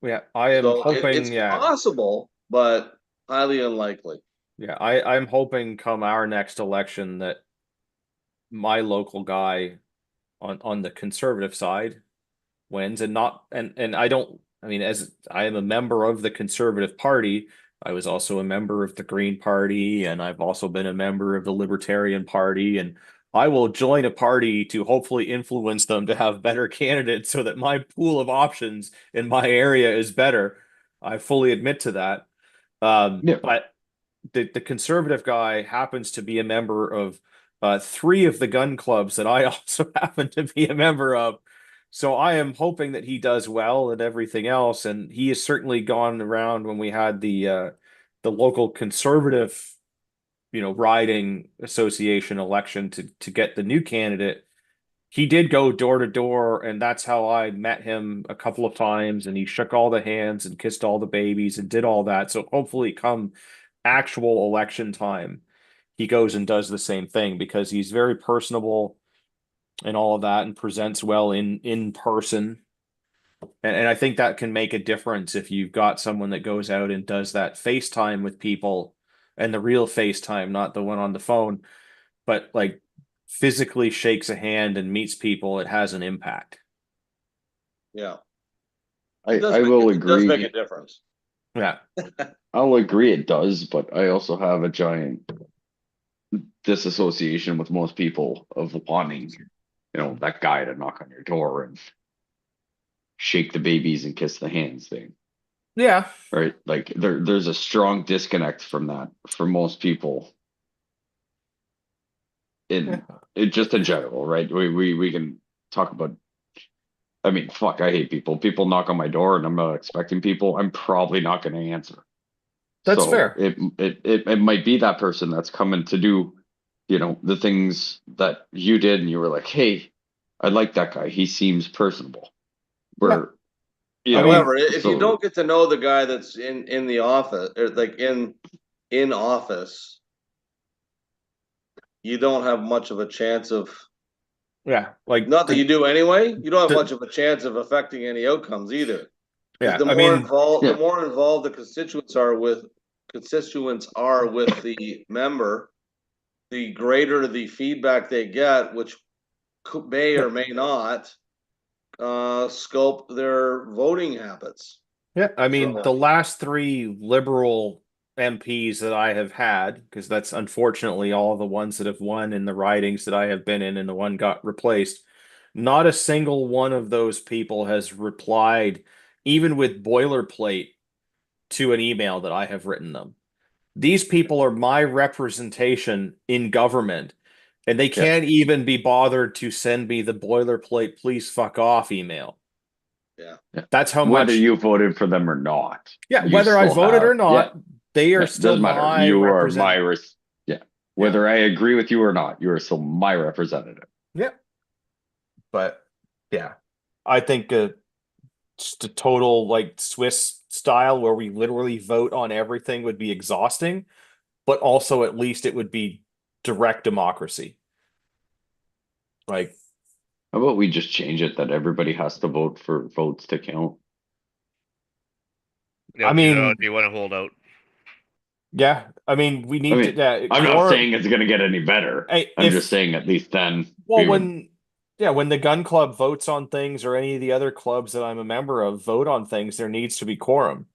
yeah, I am So it's hoping, yeah, possible, but highly unlikely. yeah, I'm hoping come our next election that my local guy on the conservative side wins, and not and I don't. I mean, as I am a member of the Conservative Party, I was also a member of the Green Party, and I've also been a member of the Libertarian Party, and I will join a party to hopefully influence them to have better candidates so that my pool of options in my area is better. I fully admit to that. Yeah. But the conservative guy happens to be a member of three of the gun clubs that I also happen to be a member of. So I am hoping that he does well and everything else. And he has certainly gone around when we had the local conservative, riding association election to get the new candidate. He did go door to door, and that's how I met him a couple of times. And he shook all the hands and kissed all the babies and did all that. So hopefully, come actual election time, he goes and does the same thing because he's very personable and all of that and presents well in person. And I think that can make a difference if you've got someone that goes out and does that FaceTime with people, and the real FaceTime, not the one on the phone, but like physically shakes a hand and meets people. It has an impact. Yeah. I It does will It does make agree. a difference. Yeah. I'll agree it does, but I also have a giant disassociation with most people of wanting, that guy to knock on your door and shake the babies and kiss the hands thing, Yeah. right? Like there's a strong disconnect from that for most people in it just in general, right? We can talk about. I mean, fuck, I hate people. People knock on my door and I'm not expecting people. I'm probably not going to answer. That's So fair. it might be that person that's coming to do, the things that you did, and you were like, hey, I like that guy. He seems personable. Where, However, if you so don't get to know the guy that's in the office, or like in office, you don't have much of a chance of. Yeah. Like Not that you do anyway. You don't have the- much of a chance of affecting any outcomes either. yeah. The I more mean, involved, Yeah. the more involved the constituents are with the member, the greater the feedback they get, which may or may not sculpt their voting habits. yeah. I mean, So- the last three liberal MPs that I have had, because that's unfortunately all the ones that have won in the ridings that I have been in, and the one got replaced. Not a single one of those people has replied, even with boilerplate, to an email that I have written them. These people are my representation in government, and they can't even be bothered to send me the boilerplate, please fuck off email. Yeah. That's how whether much. you voted for them or not. Yeah, you whether I still voted or have- not, they are yeah, still doesn't matter. my You are representative. whether I agree with you or not, you are still my representative. Yeah. But yeah, I think just a total like Swiss style where we literally vote on everything would be exhausting, but also at least it would be direct democracy. Like, How about we just change it that everybody has to vote for votes to count? I mean- do you want to hold out? yeah, I mean, we need mean, to. I'm not saying it's going to get any better. Hey, I'm just saying at least then. Well, we would- when the gun club votes on things, or any of the other clubs that I'm a member of vote on things, there needs to be quorum.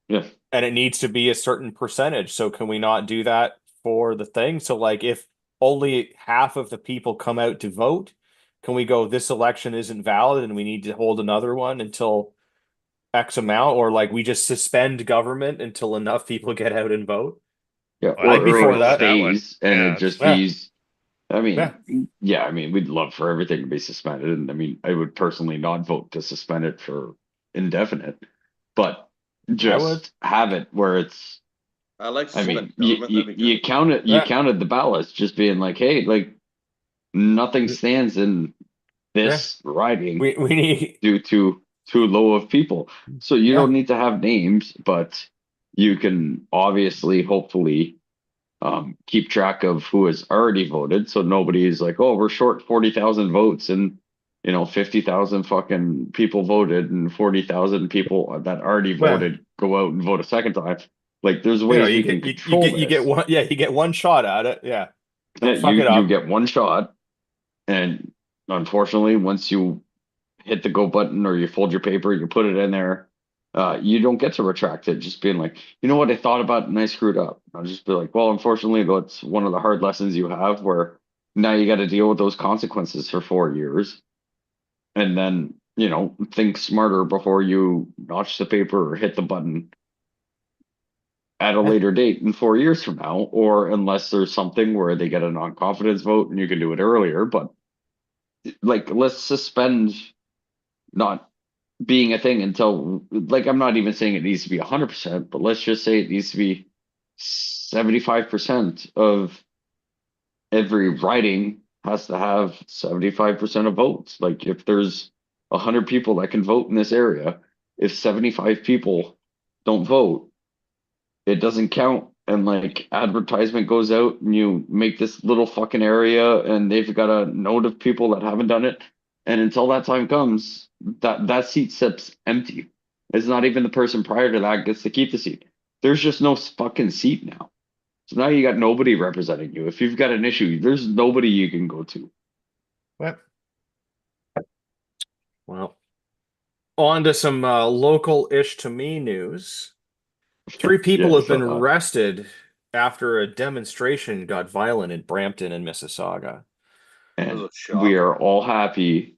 Yeah. And it needs to be a certain percentage. So can we not do that for the thing? So like if only half of the people come out to vote, can we go, this election isn't valid and we need to hold another one until X amount, or like we just suspend government until enough people get out and vote? Yeah, Well, I'd be or for it that. stays and Yeah. it just Yeah. fees. I mean, Yeah. I mean, we'd love for everything to be suspended, and I mean, I would personally not vote to suspend it for indefinite, but just have it where it's. I like. I mean, suspended government, that'd be you good. counted Yeah. counted the ballots, just being like, hey, like nothing stands in this riding We need due to too low of people. So you don't need to have names, but you can obviously, hopefully, keep track of who has already voted. So nobody is like, oh, we're short 40,000 votes and 50,000 fucking people voted and 40,000 people that already voted go out and vote a second time. Like there's ways we can control you get this. one, you get one shot at it. Yeah. Yeah, Fuck it up. you get one shot and unfortunately, once you hit the go button or you fold your paper, you put it in there, you don't get to retract it. Just being like, you know what, I thought about it and I screwed up. I'll just be like, well, unfortunately, that's one of the hard lessons you have where now you got to deal with those consequences for 4 years. And then, think smarter before you notch the paper or hit the button at a later date in 4 years from now, or unless there's something where they get a non-confidence vote and you can do it earlier. But like, let's suspend not being a thing until, like, I'm not even saying it needs to be 100%, but let's just say it needs to be 75% of every riding has to have 75% of votes. Like, if there's 100 people that can vote in this area, if 75 people don't vote, it doesn't count. And like, advertisement goes out and you make this little fucking area and they've got a note of people that haven't done it. And until that time comes, that seat sits empty. It's not even the person prior to that gets to keep the seat. There's just no fucking seat now. So now you got nobody representing you. If you've got an issue, there's nobody you can go to. Well, on to some local-ish to me news. 3 people Yeah, have been so, arrested after a demonstration got violent in Brampton and Mississauga. and was a shock. we are all happy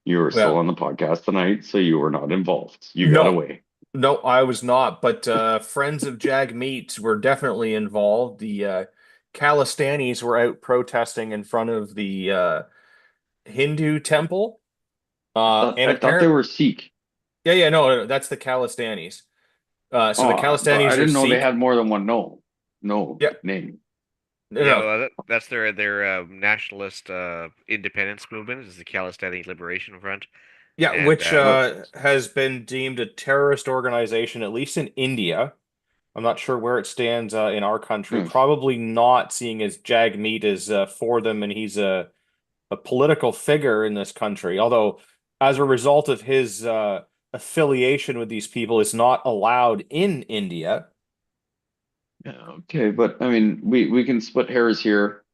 you were still Yeah. on the podcast tonight, so you were not involved. You No. got away. No, I was not, but friends of Jag Meat were definitely involved. The Calistanis were out protesting in front of the Hindu temple. And I thought they were Sikh. yeah, no, that's the Calistanis. So the But Calistanis I are didn't know they Sikh. had more than one Yeah. name. No, Yeah, no. well, that's their nationalist independence movement is the Khalistani Liberation Front. Yeah, And, which has been deemed a terrorist organization, at least in India. I'm not sure where it stands in our country. Hmm. Probably not, seeing as Jagmeet is for them and he's a political figure in this country. Although, as a result of his affiliation with these people, it's not allowed in India. Yeah, okay, but I mean, we can split hairs here.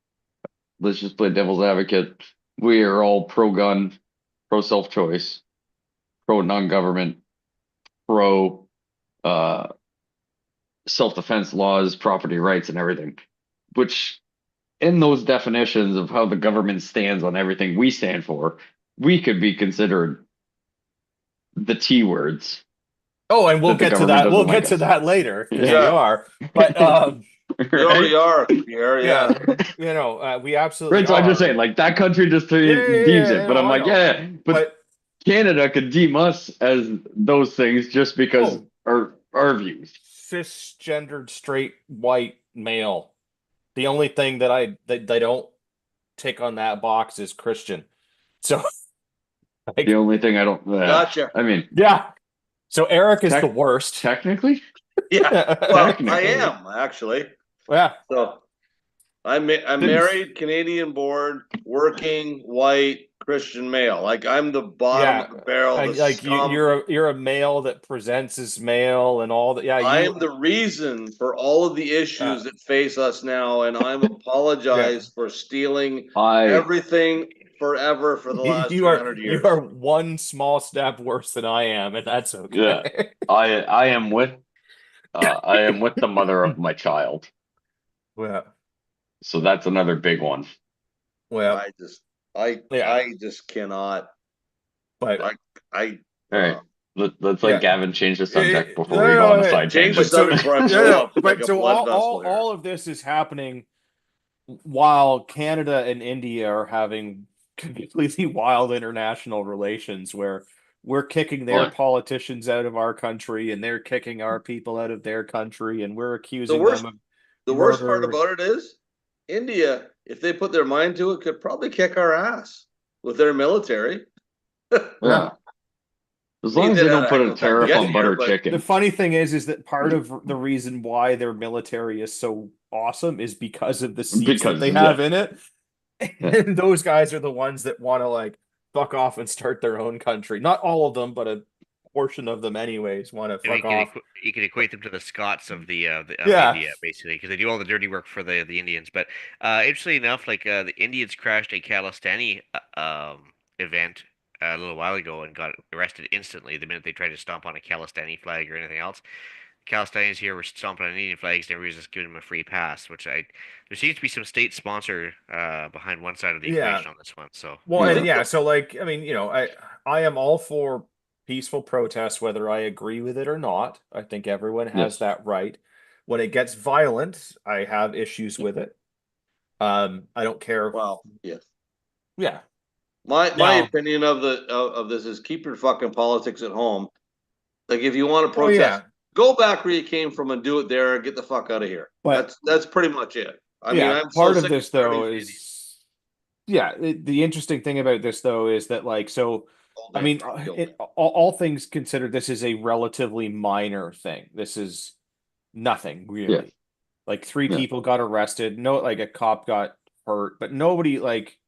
Let's just play devil's advocate. We are all pro-gun, pro-self-choice, pro-non-government, pro self-defense laws, property rights, and everything. Which, in those definitions of how the government stands on everything we stand for, we could be considered the T words. Oh, and we'll That the get to government that. We'll doesn't get like to us. that later, because we Yeah. are. But We already are, Pierre, yeah. we absolutely Right, so I'm just are. saying, like, that country just deems it, but no, I'm I like, know. yeah, but Canada could deem us as those things just because our views. Cisgendered straight white male. The only thing that they don't tick on that box is Christian. So like, The only thing I don't, Gotcha. I mean, yeah. So Eric is the worst. technically, Yeah, well, I Technically. am actually. Yeah. So I'm married, Canadian born, working, white, Christian male. Like, I'm the bottom of the barrel. Like you're a male that presents as male and all that. Yeah, I am the reason for all of the issues that face us now, and I'm apologize for stealing everything forever for the last 300 years. You are one small step worse than I am, and that's okay. Yeah. I am with the mother of my child. Well, So that's another big one. well, I just cannot. but I All right. Let's let Yeah. Gavin change the subject before No, we no, go on no, a side change the tangent. subject before I No, blow no, up like a but so blood vessel here. all of this is happening while Canada and India are having completely wild international relations where we're kicking their What? politicians out of our country and they're kicking our people out of their country and we're accusing worst- them of The worst part murder. about it is India, if they put their mind to it, could probably kick our ass with their military. Yeah. As long as they don't put a tariff Yes, on butter but The chicken. funny thing is that part of the reason why their military is so awesome is because of the seats that they have in it. And those guys are the ones that want to like fuck off and start their own country. Not all of them, but a portion of them anyways want to fuck off. You can equate them to the Scots of Yeah. India, basically, because they do all the dirty work for the Indians. But interestingly enough, like the Indians crashed a Khalistani event a little while ago and got arrested instantly the minute they tried to stomp on a Khalistani flag or anything else. Calistanis here were stomping on Indian flags, and everybody was just giving them a free pass, which there seems to be some state sponsor behind one side of the Yeah. equation on this one. So Well, I and think yeah, so like, I mean, I am all for peaceful protests, whether I agree with it or not. I think everyone has Yes. that right. When it gets violent, I have issues with it. I don't care. well, yes. Yeah. My Now, opinion of this is keep your fucking politics at home. Like if you want to oh protest, yeah, go back where you came from and do it there and get the fuck out of here. But That's pretty much it. I mean, yeah, I'm so part of sick this and tired of though these idiots is yeah, the interesting thing about this though is that like so all I day. mean Kill me. all things considered, this is a relatively minor thing. This is nothing Yeah. really. Like three Yeah. people got arrested. No, like a cop got hurt, but nobody like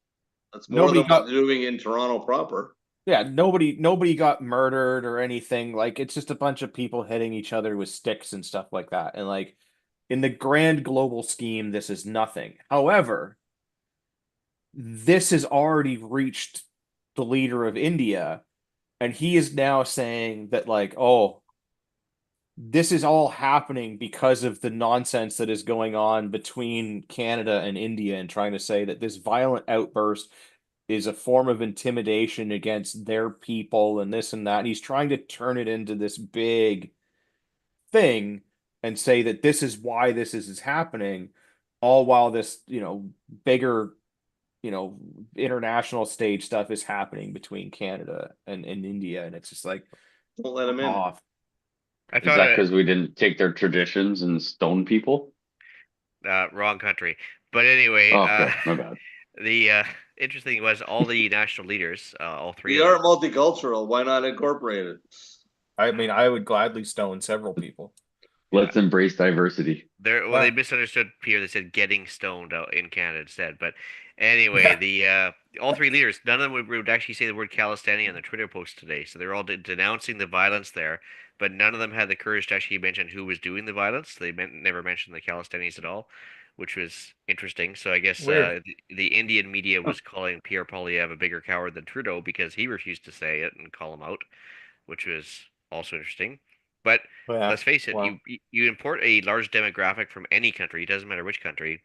That's more nobody than what got they're doing in Toronto proper. yeah, nobody got murdered or anything. Like it's just a bunch of people hitting each other with sticks and stuff like that. And like in the grand global scheme, this is nothing. However, this has already reached the leader of India, and he is now saying that like, oh, this is all happening because of the nonsense that is going on between Canada and India, and trying to say that this violent outburst is a form of intimidation against their people and this and that. And he's trying to turn it into this big thing and say that this is why this is happening, all while this, bigger, international stage stuff is happening between Canada and India. And it's just like, Don't let them in. off. I Is found that a because we didn't take their traditions and stone people? wrong country, but anyway, Oh, okay, my bad. the interesting was all the national leaders, all three We of are them. multicultural. Why not incorporate it? I mean, I would gladly stone several people. Let's embrace diversity. They Yeah. misunderstood Pierre. They said getting stoned out in Canada instead. But anyway, Yeah. the all three leaders, none of them would actually say the word Calistani on their Twitter post today. So they're all denouncing the violence there, but none of them had the courage to actually mention who was doing the violence. They never mentioned the Calistanis at all, which was interesting. So I guess Weird. the Indian media was calling Pierre Poilievre a bigger coward than Trudeau because he refused to say it and call him out, which was also interesting. But Yeah. let's face it, Well, you import a large demographic from any country, it doesn't matter which country,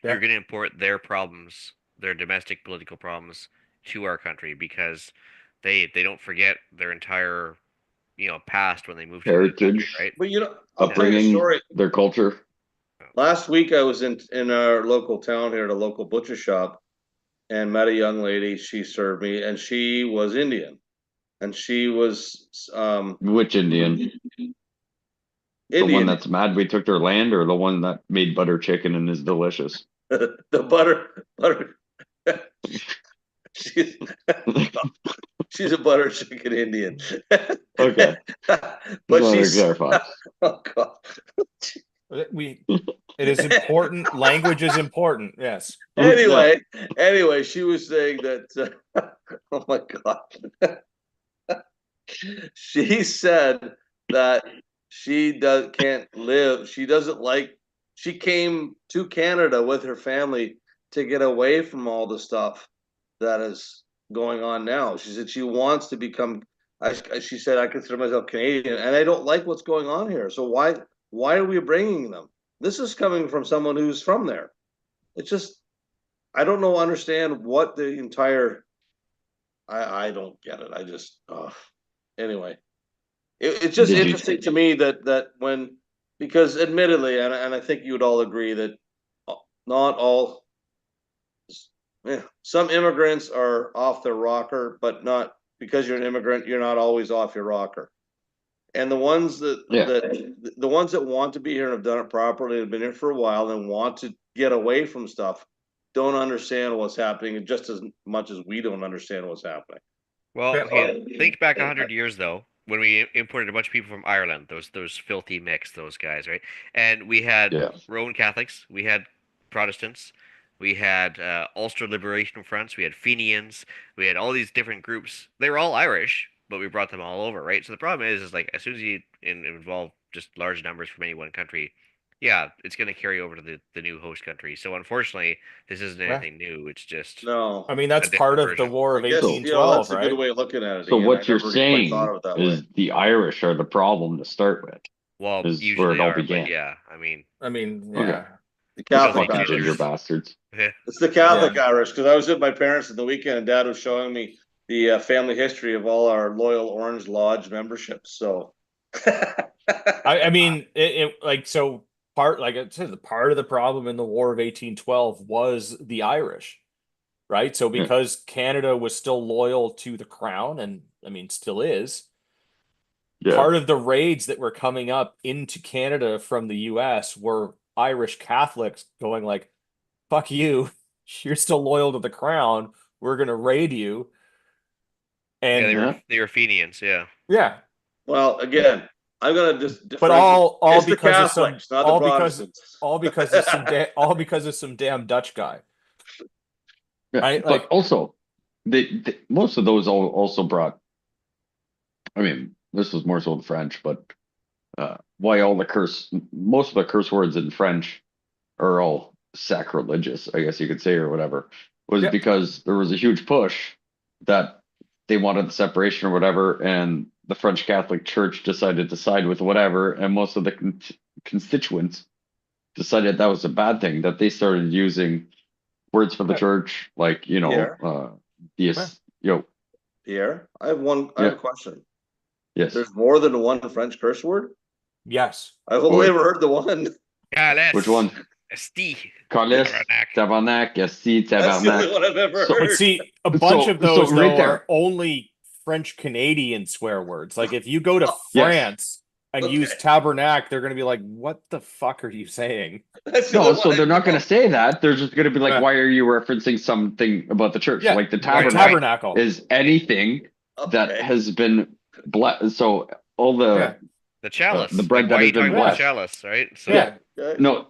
yeah. you're going to import their problems, their domestic political problems to our country because they don't forget their entire, past when they moved to the country, Heritage, right? But I'll tell you a upbringing, story. their culture. Last week I was in our local town here at a local butcher shop and met a young lady. She served me and she was Indian. And she was Which Indian? The one Indian. that's mad we took their land, or the one that made butter chicken and is delicious? The butter. she's, she's a butter chicken Indian. Okay. But Just she's wanted to clarify. oh god. It is important. Language is important. Yes. Anyway, she was saying that oh my god. She said that can't live. She doesn't like. She came to Canada with her family to get away from all the stuff that is going on now. She said she wants to become. She said I consider myself Canadian, and I don't like what's going on here. So why are we bringing them? This is coming from someone who's from there. It's just I don't know. Understand what the entire. I don't get it. I just anyway. It's just Did you- interesting to me that when because admittedly, and I think you would all agree that not all some immigrants are off their rocker, but not because you're an immigrant, you're not always off your rocker. And the ones the ones that want to be here and have done it properly, have been here for a while and want to get away from stuff, don't understand what's happening just as much as we don't understand what's happening. Well, Yeah. okay, think back 100 years though, when we imported a bunch of people from Ireland, those filthy mix, those guys, right? And we had Yeah. Roman Catholics, we had Protestants, we had Ulster Liberation Fronts, we had Fenians, we had all these different groups. They were all Irish, but we brought them all over, right? So the problem is like as soon as you involve just large numbers from any one country, yeah, it's going to carry over to the new host country. So unfortunately, this isn't Yeah. anything new. It's just No. I mean, that's a different part of the version. War I of guess, 1812, that's a good right? way of looking at it, So Ian. what I you're never quite thought of it saying that is way. the Irish are the problem to start with, Well, is where usually it all are, but began. yeah, I mean, I mean, Okay. yeah. The Those Catholic fucking Fucking Irish. ginger gingers. bastards. It's the Catholic Yeah. Irish, because I was with my parents on the weekend and Dad was showing me the family history of all our loyal Orange Lodge memberships. So, I mean, it like so part like I said, the part of the problem in the War of 1812 was the Irish, right? So Yeah. because Canada was still loyal to the crown, and I mean still is, Yeah. part of the raids that were coming up into Canada from the US were Irish Catholics going like, fuck you, you're still loyal to the crown, we're gonna raid you. yeah, And Yeah. the Fenians, yeah. yeah, well, again, I'm gonna just but differentiate. all It's the because of some Catholics, not the all because Protestants. all because of some all because of some damn Dutch guy. Yeah. Right? But Like, also, they most of those also brought. I mean, this was more so the French, but why all most of the curse words in French are all sacrilegious, I guess you could say, or whatever, was yeah, because there was a huge push that they wanted the separation or whatever, and the French Catholic Church decided to side with whatever, and most of the constituents decided that was a bad thing, that they started using words for the yeah, church, like, Pierre, the, yeah. Pierre, I have a yeah, question. yes, There's more than one French curse word? Yes. I've only ever heard the one. which one? Esti. Carles, Tabarnak. Tabarnak, Esti, That's the only Tabarnak. one I've ever So- But heard. see, a bunch of those so right though there. are only French Canadian swear words. Like if you go to Yes. France and use Okay. tabernacle, they're gonna be like, "What the fuck are you saying?" That's the No, only so one I they're not going know. to say that. They're just going to be like, Yeah. why are you referencing something about the church? Yeah, Like the the tabernacle tabernacle. is anything that Okay. has been blessed. So all Yeah. The chalice. the bread Like, that why are has you been talking about the blessed. chalice, right? So Yeah. Okay. No,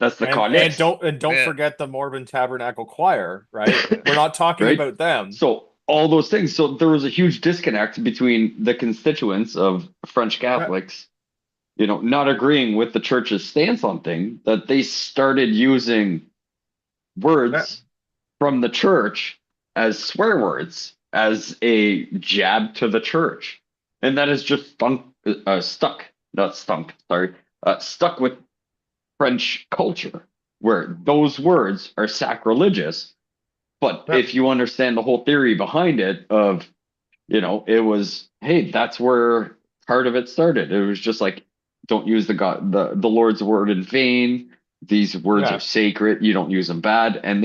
that's the And Carles, don't Yeah. forget the Morbin Tabernacle Choir, right? We're not talking right? about them. So all those things. So there was a huge disconnect between the constituents of French Catholics, not agreeing with the church's stance on things, that they started using words Yeah. from the church as swear words, as a jab to the church. And that is just stuck with French culture, where those words are sacrilegious. But Yeah. if you understand the whole theory behind it of, it was, hey, that's where part of it started. It was just like, don't use the Lord's word in vain. These words Yeah. are sacred. You don't use them bad. And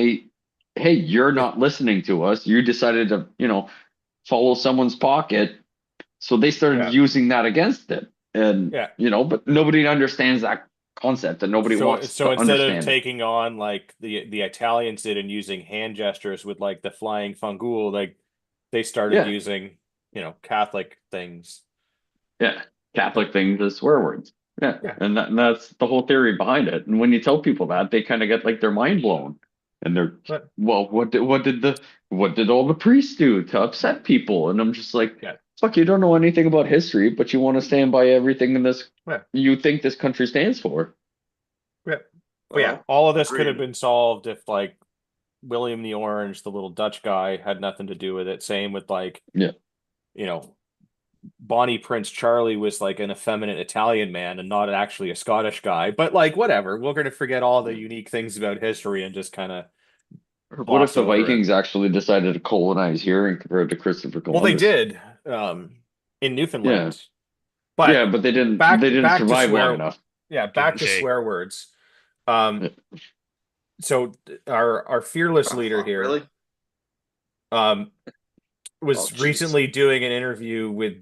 hey, you're not listening to us. You decided to, follow someone's pocket. So they started Yeah. using that against it. And, Yeah. but nobody understands that concept, and nobody wants So to instead of understand it. taking on like the Italians did and using hand gestures with like the flying fangul, like they started Yeah. using, Catholic things. Yeah, Catholic things as swear words. Yeah, Yeah. and that's the whole theory behind it. And when you tell people that, they kind of get like their mind blown, and they're, But- well, what did all the priests do to upset people? And I'm just like, Yeah. fuck, you don't know anything about history, but you want to stand by everything in this. Yeah. You think this country stands for. But yeah, Well, all of this could have agreed. been solved if like William the Orange, the little Dutch guy, had nothing to do with it. Same with like, Yeah. Bonnie Prince Charlie was like an effeminate Italian man and not actually a Scottish guy. But like, whatever, we're gonna forget all the unique things about history and just kind of. What if the over it. Vikings actually decided to colonize here and compared to Christopher Columbus? Well, they did in Newfoundland. Yeah. But yeah, but they didn't. back- they didn't back to survive swear- long enough. yeah, back to Okay. swear words. So our fearless leader here Really? was Oh, jeez. recently doing an interview with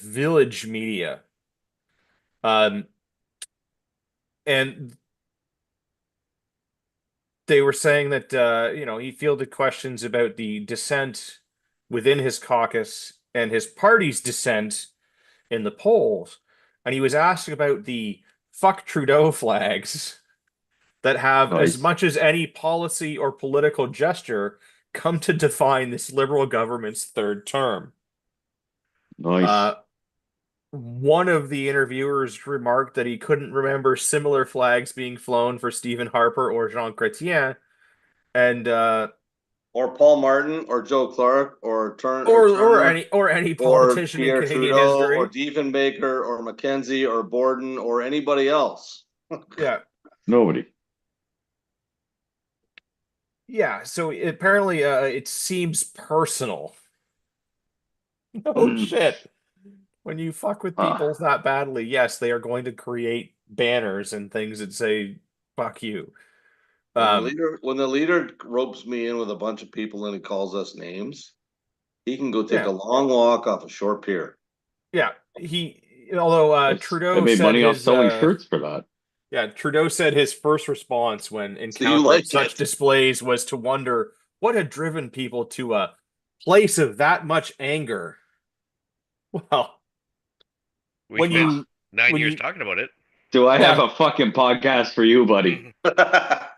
Village Media. And they were saying that he fielded questions about the dissent within his caucus and his party's dissent in the polls, and he was asked about the "fuck Trudeau" flags that have, as Nice. much as any policy or political gesture, come to define this Liberal government's third term. Nice. one of the interviewers remarked that he couldn't remember similar flags being flown for Stephen Harper or Jean Chrétien, and Or Paul Martin, or Joe Clark, or or Turner, any or politician in Pierre Canadian Trudeau, or history. Diefenbaker, or Mackenzie, or Borden, or anybody else. Yeah, Nobody. yeah. So apparently, it seems personal. No Mm. shit. When you fuck with people that badly, yes, they are going to create banners and things that say "fuck you." When the leader ropes me in with a bunch of people and he calls us names, he can go take Yeah. a long walk off a short pier. Yeah, although I Trudeau made said money off his selling shirts for that. yeah, Trudeau said his first response when So you encountered like such it? displays was to wonder what had driven people to a place of that much anger. Well, We when spent you 9 years talking about it. Do I have Yeah. a fucking podcast for you, buddy?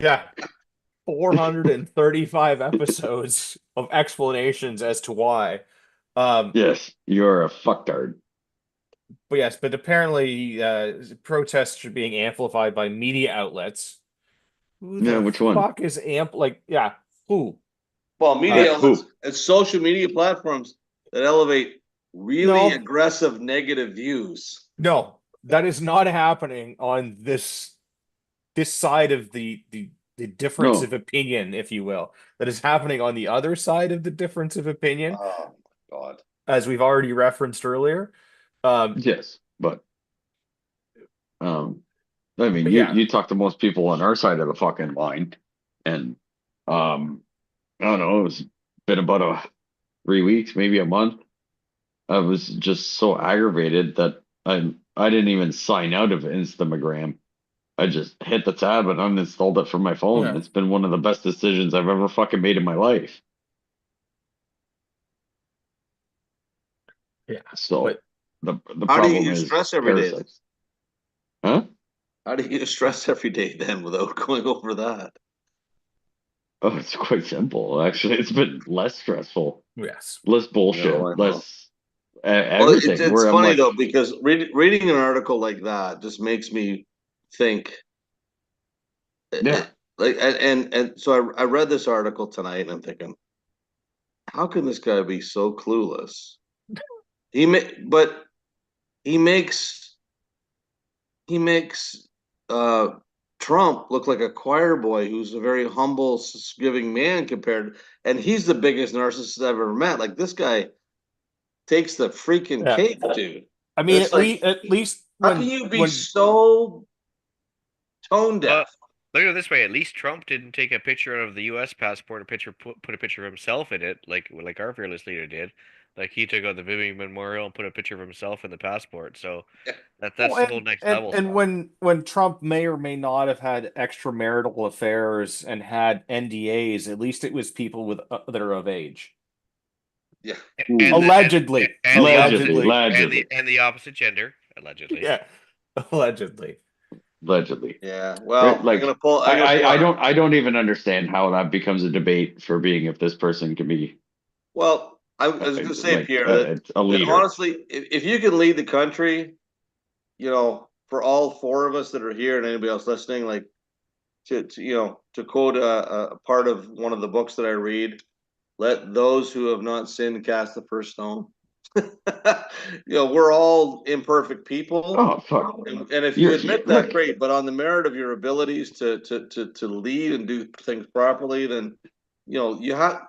yeah, 435 episodes of explanations as to why. Yes, you're a fucktard. But yes, but apparently protests are being amplified by media outlets. Who Yeah, the which one? fuck is who? Well, media Who? outlets and social media platforms that elevate really No. aggressive negative views. No, that is not happening on this side of the difference No. of opinion, if you will. That is happening on the other side of the difference of opinion, Oh my God. as we've already referenced earlier. Yes, but I mean, But you yeah. you talk to most people on our side of the fucking line, and I don't know, it's been about 3 weeks, maybe a month. I was just so aggravated that I didn't even sign out of Instagram. I just hit the tab and uninstalled it from my phone. Yeah. It's been one of the best decisions I've ever fucking made in my life. Yeah. So But the How do you problem get is stress every day? parasites. Huh? How do you get stressed every day then without going over that? Oh, it's quite simple. Actually, it's been less stressful, yes. less I bullshit, know. less Well, everything. it's Where I'm funny like, though, because reading an article like that just makes me think. yeah, Like and so I read this article tonight and I'm thinking, how can this guy be so clueless? But he makes he makes uh Trump look like a choir boy who's a very humble, giving man compared, and he's the biggest narcissist I've ever met. Like this guy takes the freaking Yeah. cake, dude. I mean, It's like, at least how when can you be when so tone Well, deaf? look at it this way. At least Trump didn't take a picture of the U.S. passport, put a picture of himself in it, like our fearless leader did. Like he took out the Vivian Memorial and put a picture of himself in the passport. So that's well, the whole next level and stuff. when Trump may or may not have had extramarital affairs and had NDAs, at least it was people with that are of age. Yeah. Allegedly. And the opposite gender, allegedly. Yeah, allegedly. Yeah. Well, I'm like gonna pull. I don't even understand how that becomes a debate for being if this person can be Well, I was gonna say, like Pierre, a that leader. honestly, if you can lead the country, for all four of us that are here and anybody else listening, like to quote a part of one of the books that I read, let those who have not sinned cast the first stone. We're all imperfect people. Oh fuck! And if you admit that, great. But on the merit of your abilities to lead and do things properly, then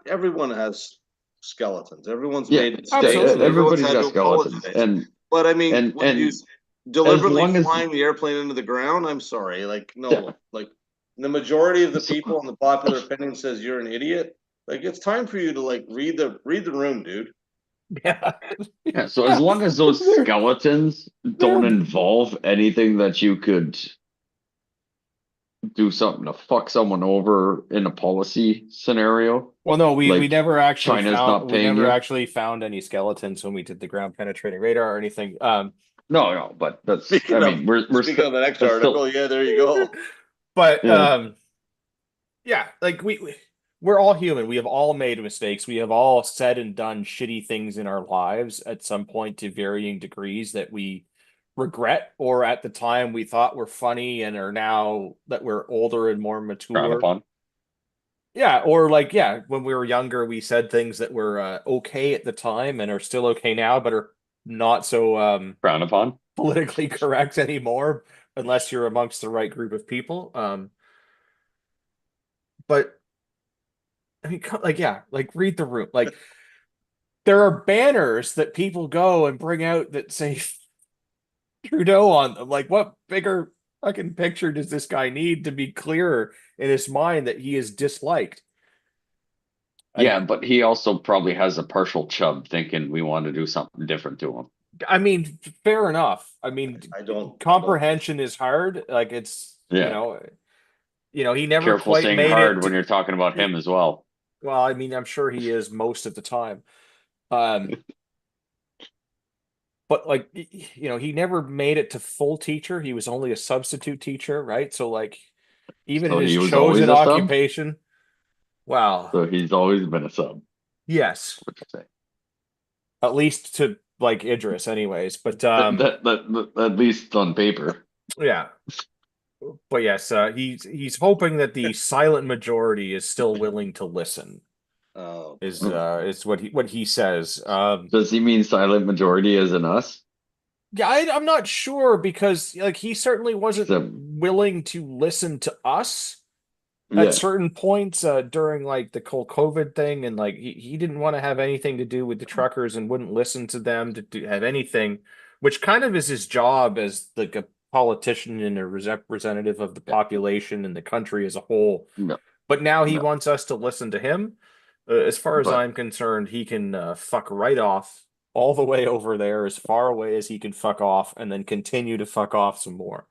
everyone has skeletons. Everyone's made mistakes. Absolutely. Everyone's Everybody's had got to skeletons, apologize. But I mean, when you as deliberately long as flying the airplane into the ground, I'm sorry, like no, Yeah. like the majority of the people in the popular opinion says you're an idiot. Like it's time for you to like read the room, dude. Yeah. yeah. So as long as those skeletons don't involve anything that you could do something to fuck someone over in a policy scenario. Well, no, we Like, never actually China's not paying you? actually found any skeletons when we did the ground penetrating radar or anything. No, but that's Speaking I of- mean we're Speaking of the next that's article, still- yeah, there you go. But Yeah. yeah, like we're all human. We have all made mistakes. We have all said and done shitty things in our lives at some point to varying degrees that we regret, or at the time we thought were funny and are now that we're older and more Frowned mature. upon. Yeah, or like, yeah, when we were younger, we said things that were okay at the time and are still okay now, but are not so Frowned upon. politically correct anymore, unless you're amongst the right group of people. But I mean, like, yeah, like read the room. Like, there are banners that people go and bring out that say Trudeau on them. Like, what bigger fucking picture does this guy need to be clearer in his mind that he is disliked? Yeah, but he also probably has a partial chub thinking we want to do something different to him. I mean, fair enough. I mean, I don't. comprehension is hard. Like, it's Yeah. he never Careful quite saying made hard it. when you're talking about him as well. Well, I mean, I'm sure he is most of the time. Um, but like, he never made it to full teacher. He was only a substitute teacher, right? So like, even So in his he was always chosen a sub? occupation, wow, So he's always been a sub. yes, What you say? at least to like Idris, anyways. But At least on paper. yeah, but yes, he's hoping that the silent majority is still willing to listen. Oh, Is what he says. Does he mean silent majority as in us? Yeah, I'm not sure because like he certainly wasn't So- willing to listen to us Yeah. at certain points during like the whole COVID thing, and like he didn't want to have anything to do with the truckers and wouldn't listen to them to have anything, which kind of is his job as like a politician and a representative of the population and the country as a whole. No. But now he No. wants us to listen to him. As far as But- I'm concerned, he can fuck right off all the way over there, as far away as he can fuck off, and then continue to fuck off some more.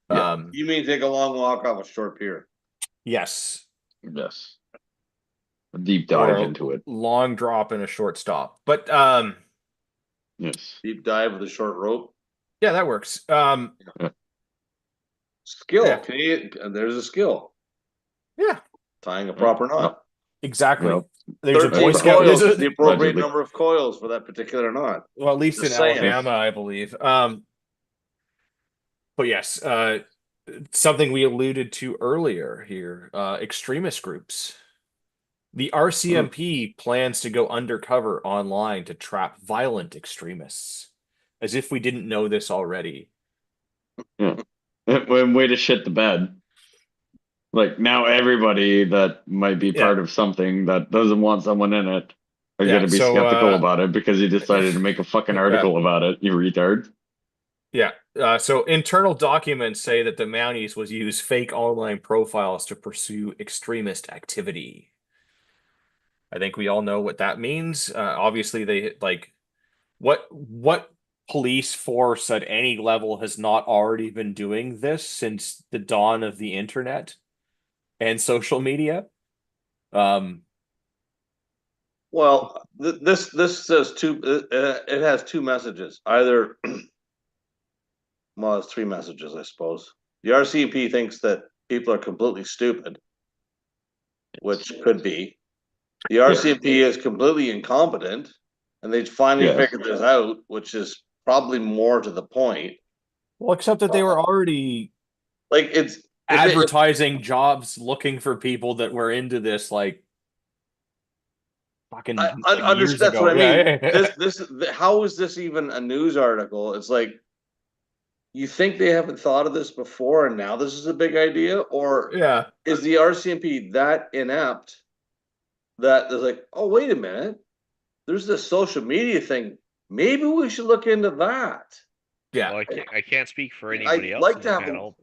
Yeah. you mean take a long walk off a short pier? Yes. Yes. A deep dive Or a into it. long drop and a short stop. But Yes. Deep dive with a short rope. yeah, that works. Skill. Yeah. Canadian, there's a skill. Yeah, Tying a proper knot. exactly. Well, There's a 13 Boy Scout. coils There's is the a, appropriate Allegedly. number of coils for that particular knot. well, at least in Just saying. Alabama, I believe. But yes, something we alluded to earlier here, extremist groups. The RCMP plans to go undercover online to trap violent extremists. As if we didn't know this already. Way to shit the bed. Like now everybody that might be part of something that doesn't want someone in it are Yeah, gonna be so, skeptical about it because he decided to make a fucking article about it, you retard. Yeah. So internal documents say that the Mounties was use fake online profiles to pursue extremist activity. I think we all know what that means. Obviously, they like what police force at any level has not already been doing this since the dawn of the internet and social media. Well, this says two. It has two messages. Either, well, it's three messages, I suppose. The RCMP thinks that people are completely stupid, which could be. The RCMP is completely incompetent, and they finally Yes. figured this out, which is probably more to the point. Well, except that they were already Like it's advertising jobs looking for people that were into this, like fucking I like, years understand. That's ago. what I mean. Yeah. How is this even a news article? It's like you think they haven't thought of this before, and now this is a big idea, or Yeah. is the RCMP that inept that they're like, oh, wait a minute, there's this social media thing. Maybe we should look into that. Yeah. Well, I can't speak for anybody else like in to the have a- panel,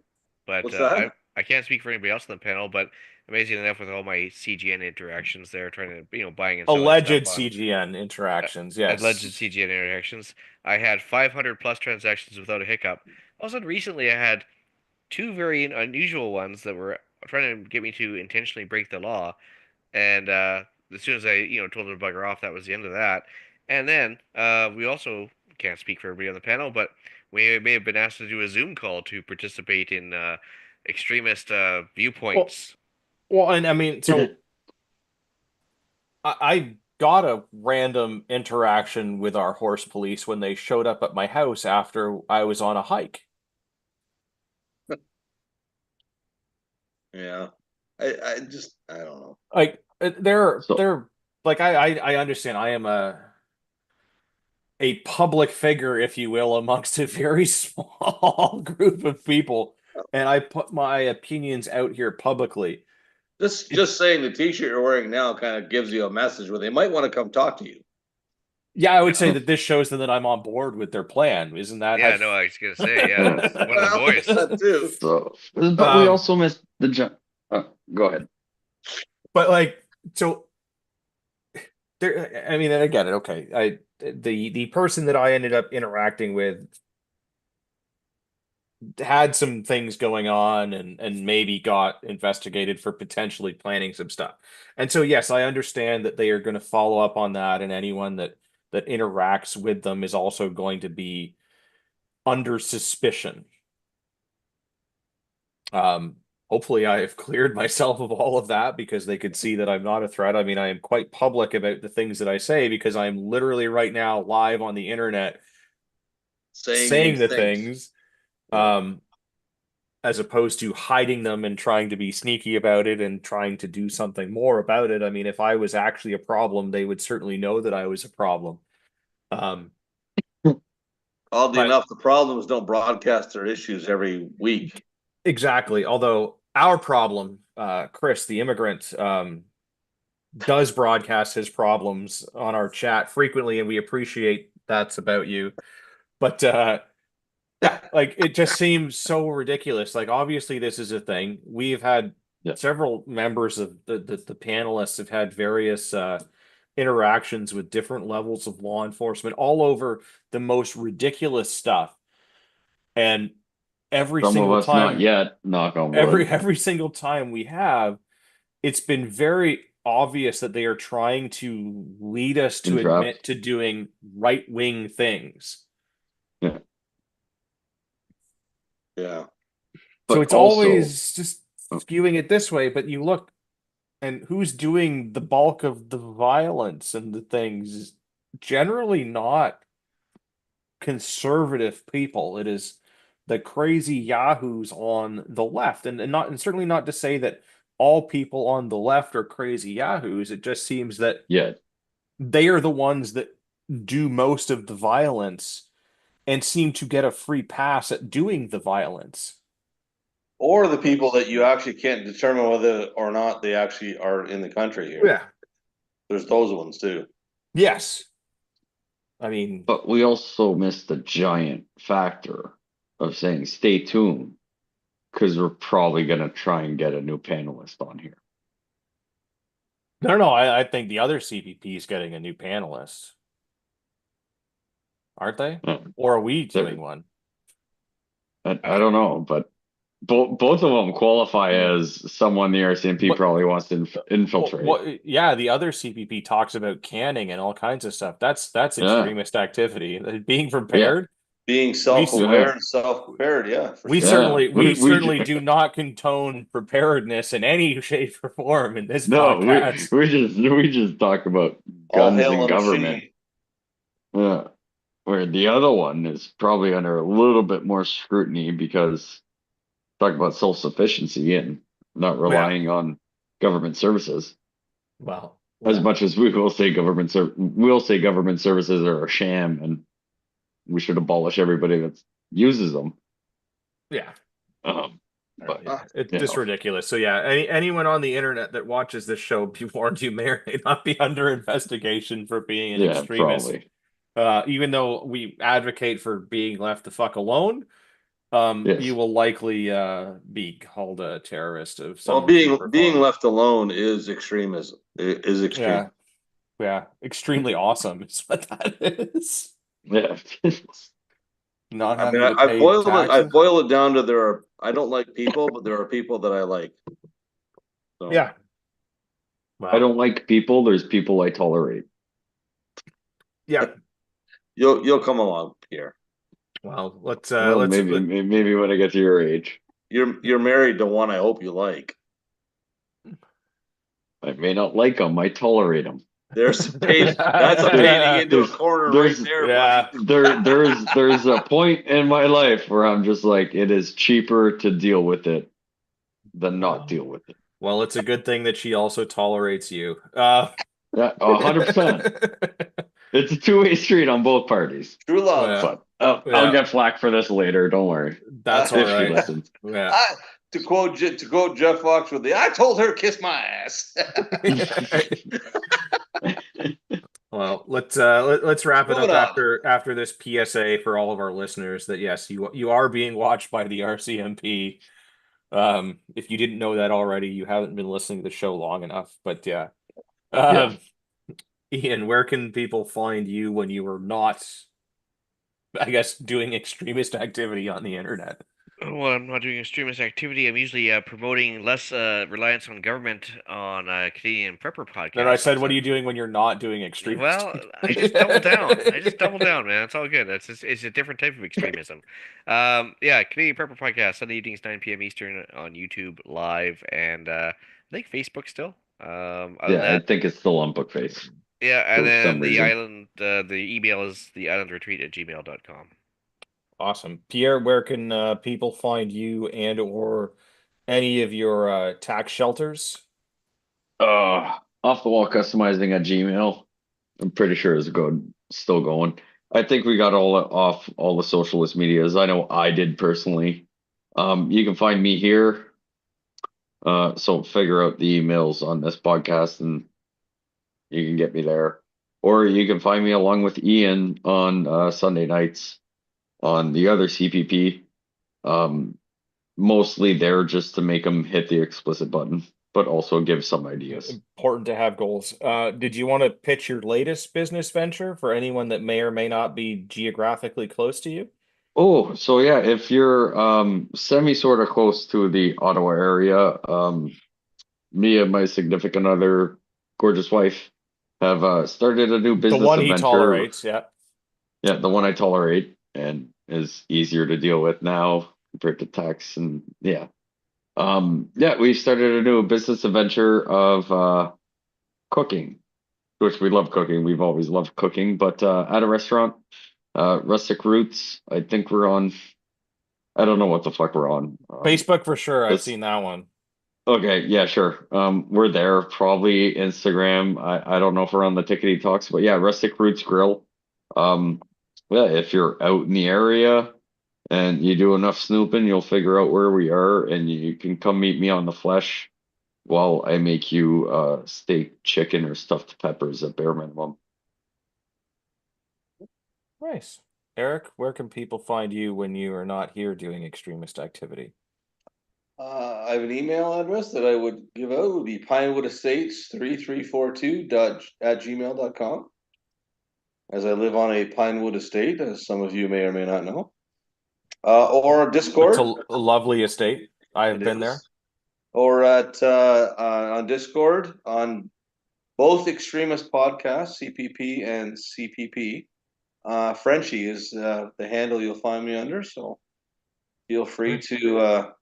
but What's that? I can't speak for anybody else in the panel. But amazing enough, with all my CGN interactions, there trying to buying and selling Alleged stuff on- CGN interactions, yes. alleged CGN interactions. I had 500 plus transactions without a hiccup. Also, recently I had two very unusual ones that were trying to get me to intentionally break the law, and as soon as I told them to bugger off, that was the end of that. And then we also can't speak for everybody on the panel, but we may have been asked to do a Zoom call to participate in extremist viewpoints. Well, and I mean, so I got a random interaction with our horse police when they showed up at my house after I was on a hike. Yeah. I don't know. Like So they're like I understand I am a public figure, if you will, amongst a very small group of people, and I put my opinions out here publicly. Just saying the t-shirt you're wearing now kind of gives you a message where they might want to come talk to you. Yeah, I would say that this shows them that I'm on board with their plan. Isn't that Yeah, no, I was gonna say, yeah, Yeah. it's one of the Well, boys. that too. so, but we Um, also missed the go ahead. But like, so there, I mean, and I get it. Okay, the person that I ended up interacting with had some things going on and maybe got investigated for potentially planning some stuff. And so yes, I understand that they are going to follow up on that, and anyone that interacts with them is also going to be under suspicion. Um, Hopefully I have cleared myself of all of that because they could see that I'm not a threat. I mean, I am quite public about the things that I say because I'm literally right now live on the internet saying Saying the these things. things. Um, as opposed to hiding them and trying to be sneaky about it and trying to do something more about it. I mean, if I was actually a problem, they would certainly know that I was a problem. Um, Oddly but enough, the problems don't broadcast their issues every week. exactly, although our problem, Chris, the immigrant, does broadcast his problems on our chat frequently, and we appreciate that's about you. But yeah, like it just seems so ridiculous. Like obviously this is a thing. We've had Yeah. several members of the panelists have had various interactions with different levels of law enforcement all over the most ridiculous stuff. And every Some of single us not time, yet, knock on wood. every single time we have, it's been very obvious that they are trying to lead us to Entrapped. admit to doing right-wing things. Yeah. Yeah. So But it's also always just skewing it this way, but you look and who's doing the bulk of the violence and the things is generally not conservative people. It is the crazy yahoos on the left. And certainly not to say that all people on the left are crazy yahoos. It just seems that yeah, they are the ones that do most of the violence and seem to get a free pass at doing the violence. Or the people that you actually can't determine whether or not they actually are in the country here. Yeah. There's those ones too. Yes. I mean, but we also missed the giant factor of saying stay tuned because we're probably gonna try and get a new panelist on here. no, I think the other CPP is getting a new panelist. Aren't they? Or are we doing one? I don't know, but both of them qualify as someone the RCMP What- probably wants to infiltrate. Yeah, the other CPP talks about canning and all kinds of stuff. That's Yeah. extremist activity. Being prepared. Being self-aware Yeah. and self-prepared, yeah. For We sure. certainly Yeah, we certainly do not condone preparedness in any shape or form in this No, podcast. we just talk about All guns hail and the government. machine. Yeah. Where the other one is probably under a little bit more scrutiny because talk about self-sufficiency and not relying on government services. Well, As much as we will say government services are a sham and we should abolish everybody that uses them. yeah. But It's you just know. ridiculous. So yeah, anyone on the internet that watches this show, be warned, you may or may not be under investigation for being an Yeah, extremist. probably. Even though we advocate for being left the fuck alone, Yes. you will likely be called a terrorist of some Well, being shape or being form. left alone is extremism. It is extreme. Yeah, extremely awesome is what that is. Yeah. Not I having mean, to I pay boil it. I taxes. boil it down to I don't like people, but there are people that I like. So, Yeah. I don't like people. There's people I tolerate. Yeah. You'll come along, Pierre. Well, let's Maybe when I get to your age. You're married to one I hope you like. I may not like them. I tolerate them. There's a paint. That's a painting into a corner right There's- there. Yeah. buddy. There's a point in my life where I'm just like, it is cheaper to deal with it than not deal with it. Well, it's a good thing that she also tolerates you. Yeah, 100%. It's a two-way street on both parties. True love. Yeah. But Yeah. I'll get flack for this later. Don't worry. That's all If she right. listens. Yeah. To quote Jeff Foxworthy, I told her kiss my ass. Well, let's wrap it up Moving on. after this PSA for all of our listeners that yes, you are being watched by the RCMP. If you didn't know that already, you haven't been listening to the show long enough. But yeah. Yeah. Ian, where can people find you when you are not, I guess, doing extremist activity on the internet? Well, I'm not doing extremist activity. I'm usually promoting less reliance on government on Canadian Prepper podcast. And I said, what are you doing when you're not doing extremist? Well, I just double down. I just double down, man. It's all good. It's a different type of extremism. Yeah, Canadian Prepper podcast Sunday evenings 9 p.m. Eastern on YouTube live and I think Facebook still. Other than Yeah, I that, think it's still on Bookface. yeah, and for then some the reason. island the email is theislandretreat@gmail.com. Awesome. Pierre, where can people find you and or any of your tax shelters? Off the wall customizing at Gmail. I'm pretty sure is still going. I think we got off all the socialist medias. I know I did personally. You can find me here. So figure out the emails on this podcast and you can get me there. Or you can find me along with Ian on Sunday nights on the other CPP. Mostly there just to make them hit the explicit button, but also give some ideas. Important to have goals. Did you want to pitch your latest business venture for anyone that may or may not be geographically close to you? Oh, so yeah, if you're semi sort of close to the Ottawa area, me and my significant other, gorgeous wife, have started a new The business one he adventure. tolerates, yeah. Yeah, the one I tolerate and is easier to deal with now compared to tax and yeah. Yeah, we started a new business adventure of cooking, which we love cooking. We've always loved cooking, but at a restaurant, Rustic Roots. I think we're on. I don't know what the fuck we're on. Facebook for sure. I've that's- seen that one. Okay, yeah, sure. We're there. Probably Instagram. I don't know if we're on the Tickety Talks, but yeah, Rustic Roots Grill. Yeah, if you're out in the area and you do enough snooping, you'll figure out where we are, and you can come meet me on the flesh while I make you steak, chicken, or stuffed peppers at bare minimum. Nice. Eric, where can people find you when you are not here doing extremist activity? I have an email address that I would give out. It would be pinewoodestates3342 at gmail.com. As I live on a Pinewood estate, as some of you may or may not know. Or Discord. It's a lovely estate. I have It been is. there. Or at on Discord on both extremist podcasts, CPP and CPP. Frenchie is the handle you'll find me under, so feel free to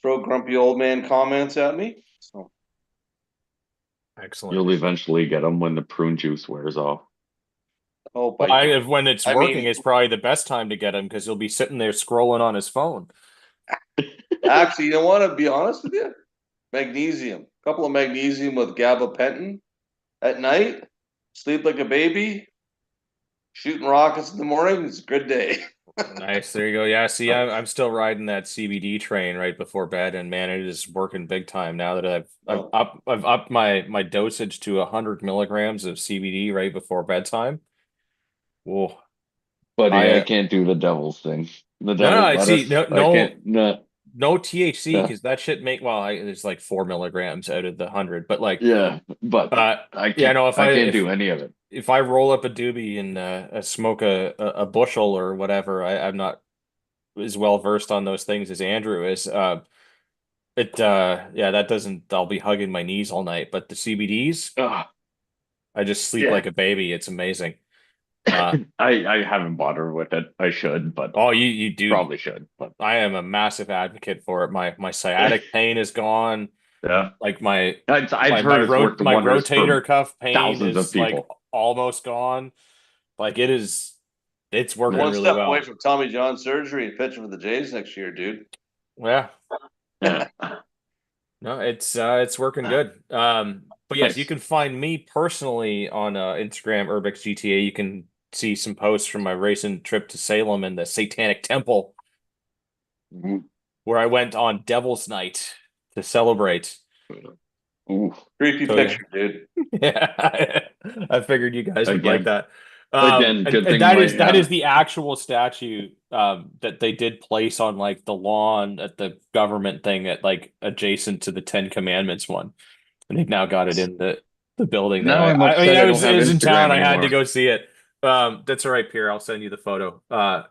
throw grumpy old man comments at me. So Excellent. You'll eventually get them when the prune juice wears off. When it's I working, mean- it's probably the best time to get him because he'll be sitting there scrolling on his phone. Actually, you don't want to be honest with you. Magnesium, a couple of magnesium with gabapentin at night. Sleep like a baby. Shooting rockets in the morning. It's a good day. Nice. There you go. Yeah. See, I'm still riding that CBD train right before bed, and man, it is working big time now that I've upped my dosage to 100 milligrams of CBD right before bedtime. Whoa. But I I can't do the devil's thing. The No, devil I see. lettuce, No, I can't. No, no THC Yeah. because that shit there's like 4 milligrams out of the 100, but like, yeah, but I can't. yeah, no, I can't do any of it. if I roll up a doobie and smoke a bushel or whatever, I'm not as well versed on those things as Andrew is. Yeah, that doesn't. I'll be hugging my knees all night. But the CBDs, Ugh. I just sleep Yeah. like a baby. It's amazing. I haven't bothered with it. I should, but Oh, you do. probably should. But I am a massive advocate for it. My sciatic pain is gone. Yeah. Like my I've heard it's worked my wonders rotator for cuff pain thousands of is like people. almost gone. Like it's working One really step well. away from Tommy John surgery and pitching for the Jays next year, dude. Yeah. Yeah. No, it's working good. But yes, you Nice. can find me personally on Instagram, Urbex GTA. You can see some posts from my recent trip to Salem and the Satanic Temple, Ooh. where I went on Devil's Night to celebrate. Ooh. Creepy So, yeah. picture, dude. Yeah, I figured you guys would like Again. that. Again, And, good and thing that my, is the actual statue that they did place on like the lawn at the government thing at like adjacent to the Ten Commandments one. And they've now got it in the building there. Now I'm I mean, upset I don't have I was in town. Instagram I had to anymore. go see it. That's all right, Pierre. I'll send you the photo.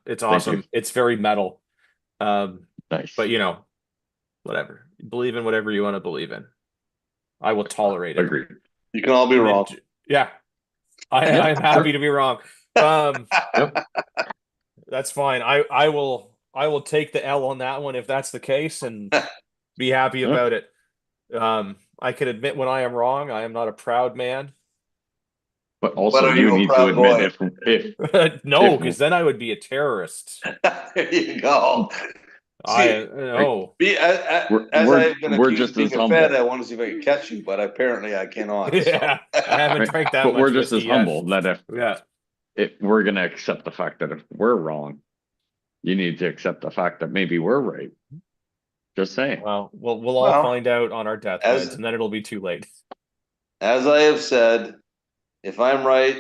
It's Thank awesome. you. It's very metal. Nice. But you know, whatever. Believe in whatever you want to believe in. I will tolerate it. Agreed. You can all be And then- wrong. Yeah. I'm happy to be wrong. Yep. That's fine. I will take the L on that one if that's the case and be happy Yep. about it. I can admit when I am wrong. I am not a proud man. But also But are you a need to proud admit boy? if No, If- because then I would be a terrorist. There you go. We're- As we're- I've been we're accused just of being as a humble. fed, I want to see if I can catch you, but apparently I cannot. so. Yeah, I haven't right? drank that But much we're just as whiskey yet. humble that Yeah, if we're gonna accept the fact that if we're wrong, you need to accept the fact that maybe we're right. Just saying. well, we'll all Well, find out on our deathbeds, and then it'll be too late. As I have said, if I'm right,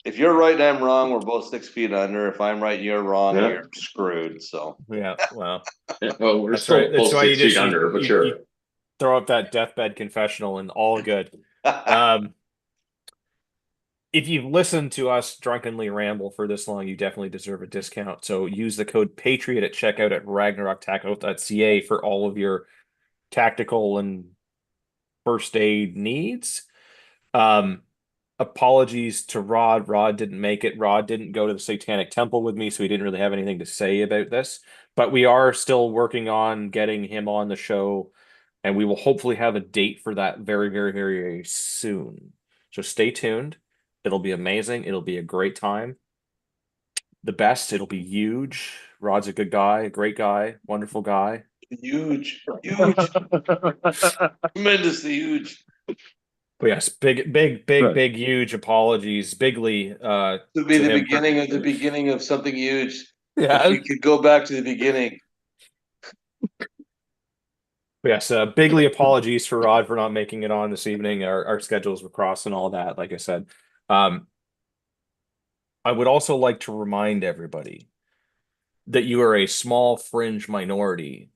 if you're right and I'm wrong, we're both 6 feet under. If I'm right and you're wrong, Yeah. you're screwed. So Yeah, well, Yeah, well, we're that's still right. That's both why you 6 feet just under, but sure. you throw up that deathbed confessional and all good. If you've listened to us drunkenly ramble for this long, you definitely deserve a discount. So use the code Patriot at checkout at ragnaroktactical.ca for all of your tactical and first aid needs. Apologies to Rod. Rod didn't make it. Rod didn't go to the Satanic Temple with me, so he didn't really have anything to say about this. But we are still working on getting him on the show, and we will hopefully have a date for that very, very, very, very soon. So stay tuned. It'll be amazing. It'll be a great time. The best. It'll be huge. Rod's a good guy, a great guy, wonderful guy. huge, tremendously huge. But yes, big, huge apologies. Bigly, It would be to the him beginning of something huge. yeah. If we could go back to the beginning. Yes, bigly apologies for Rod for not making it on this evening. Our schedules were crossed and all that, like I said. I would also like to remind everybody that you are a small fringe minority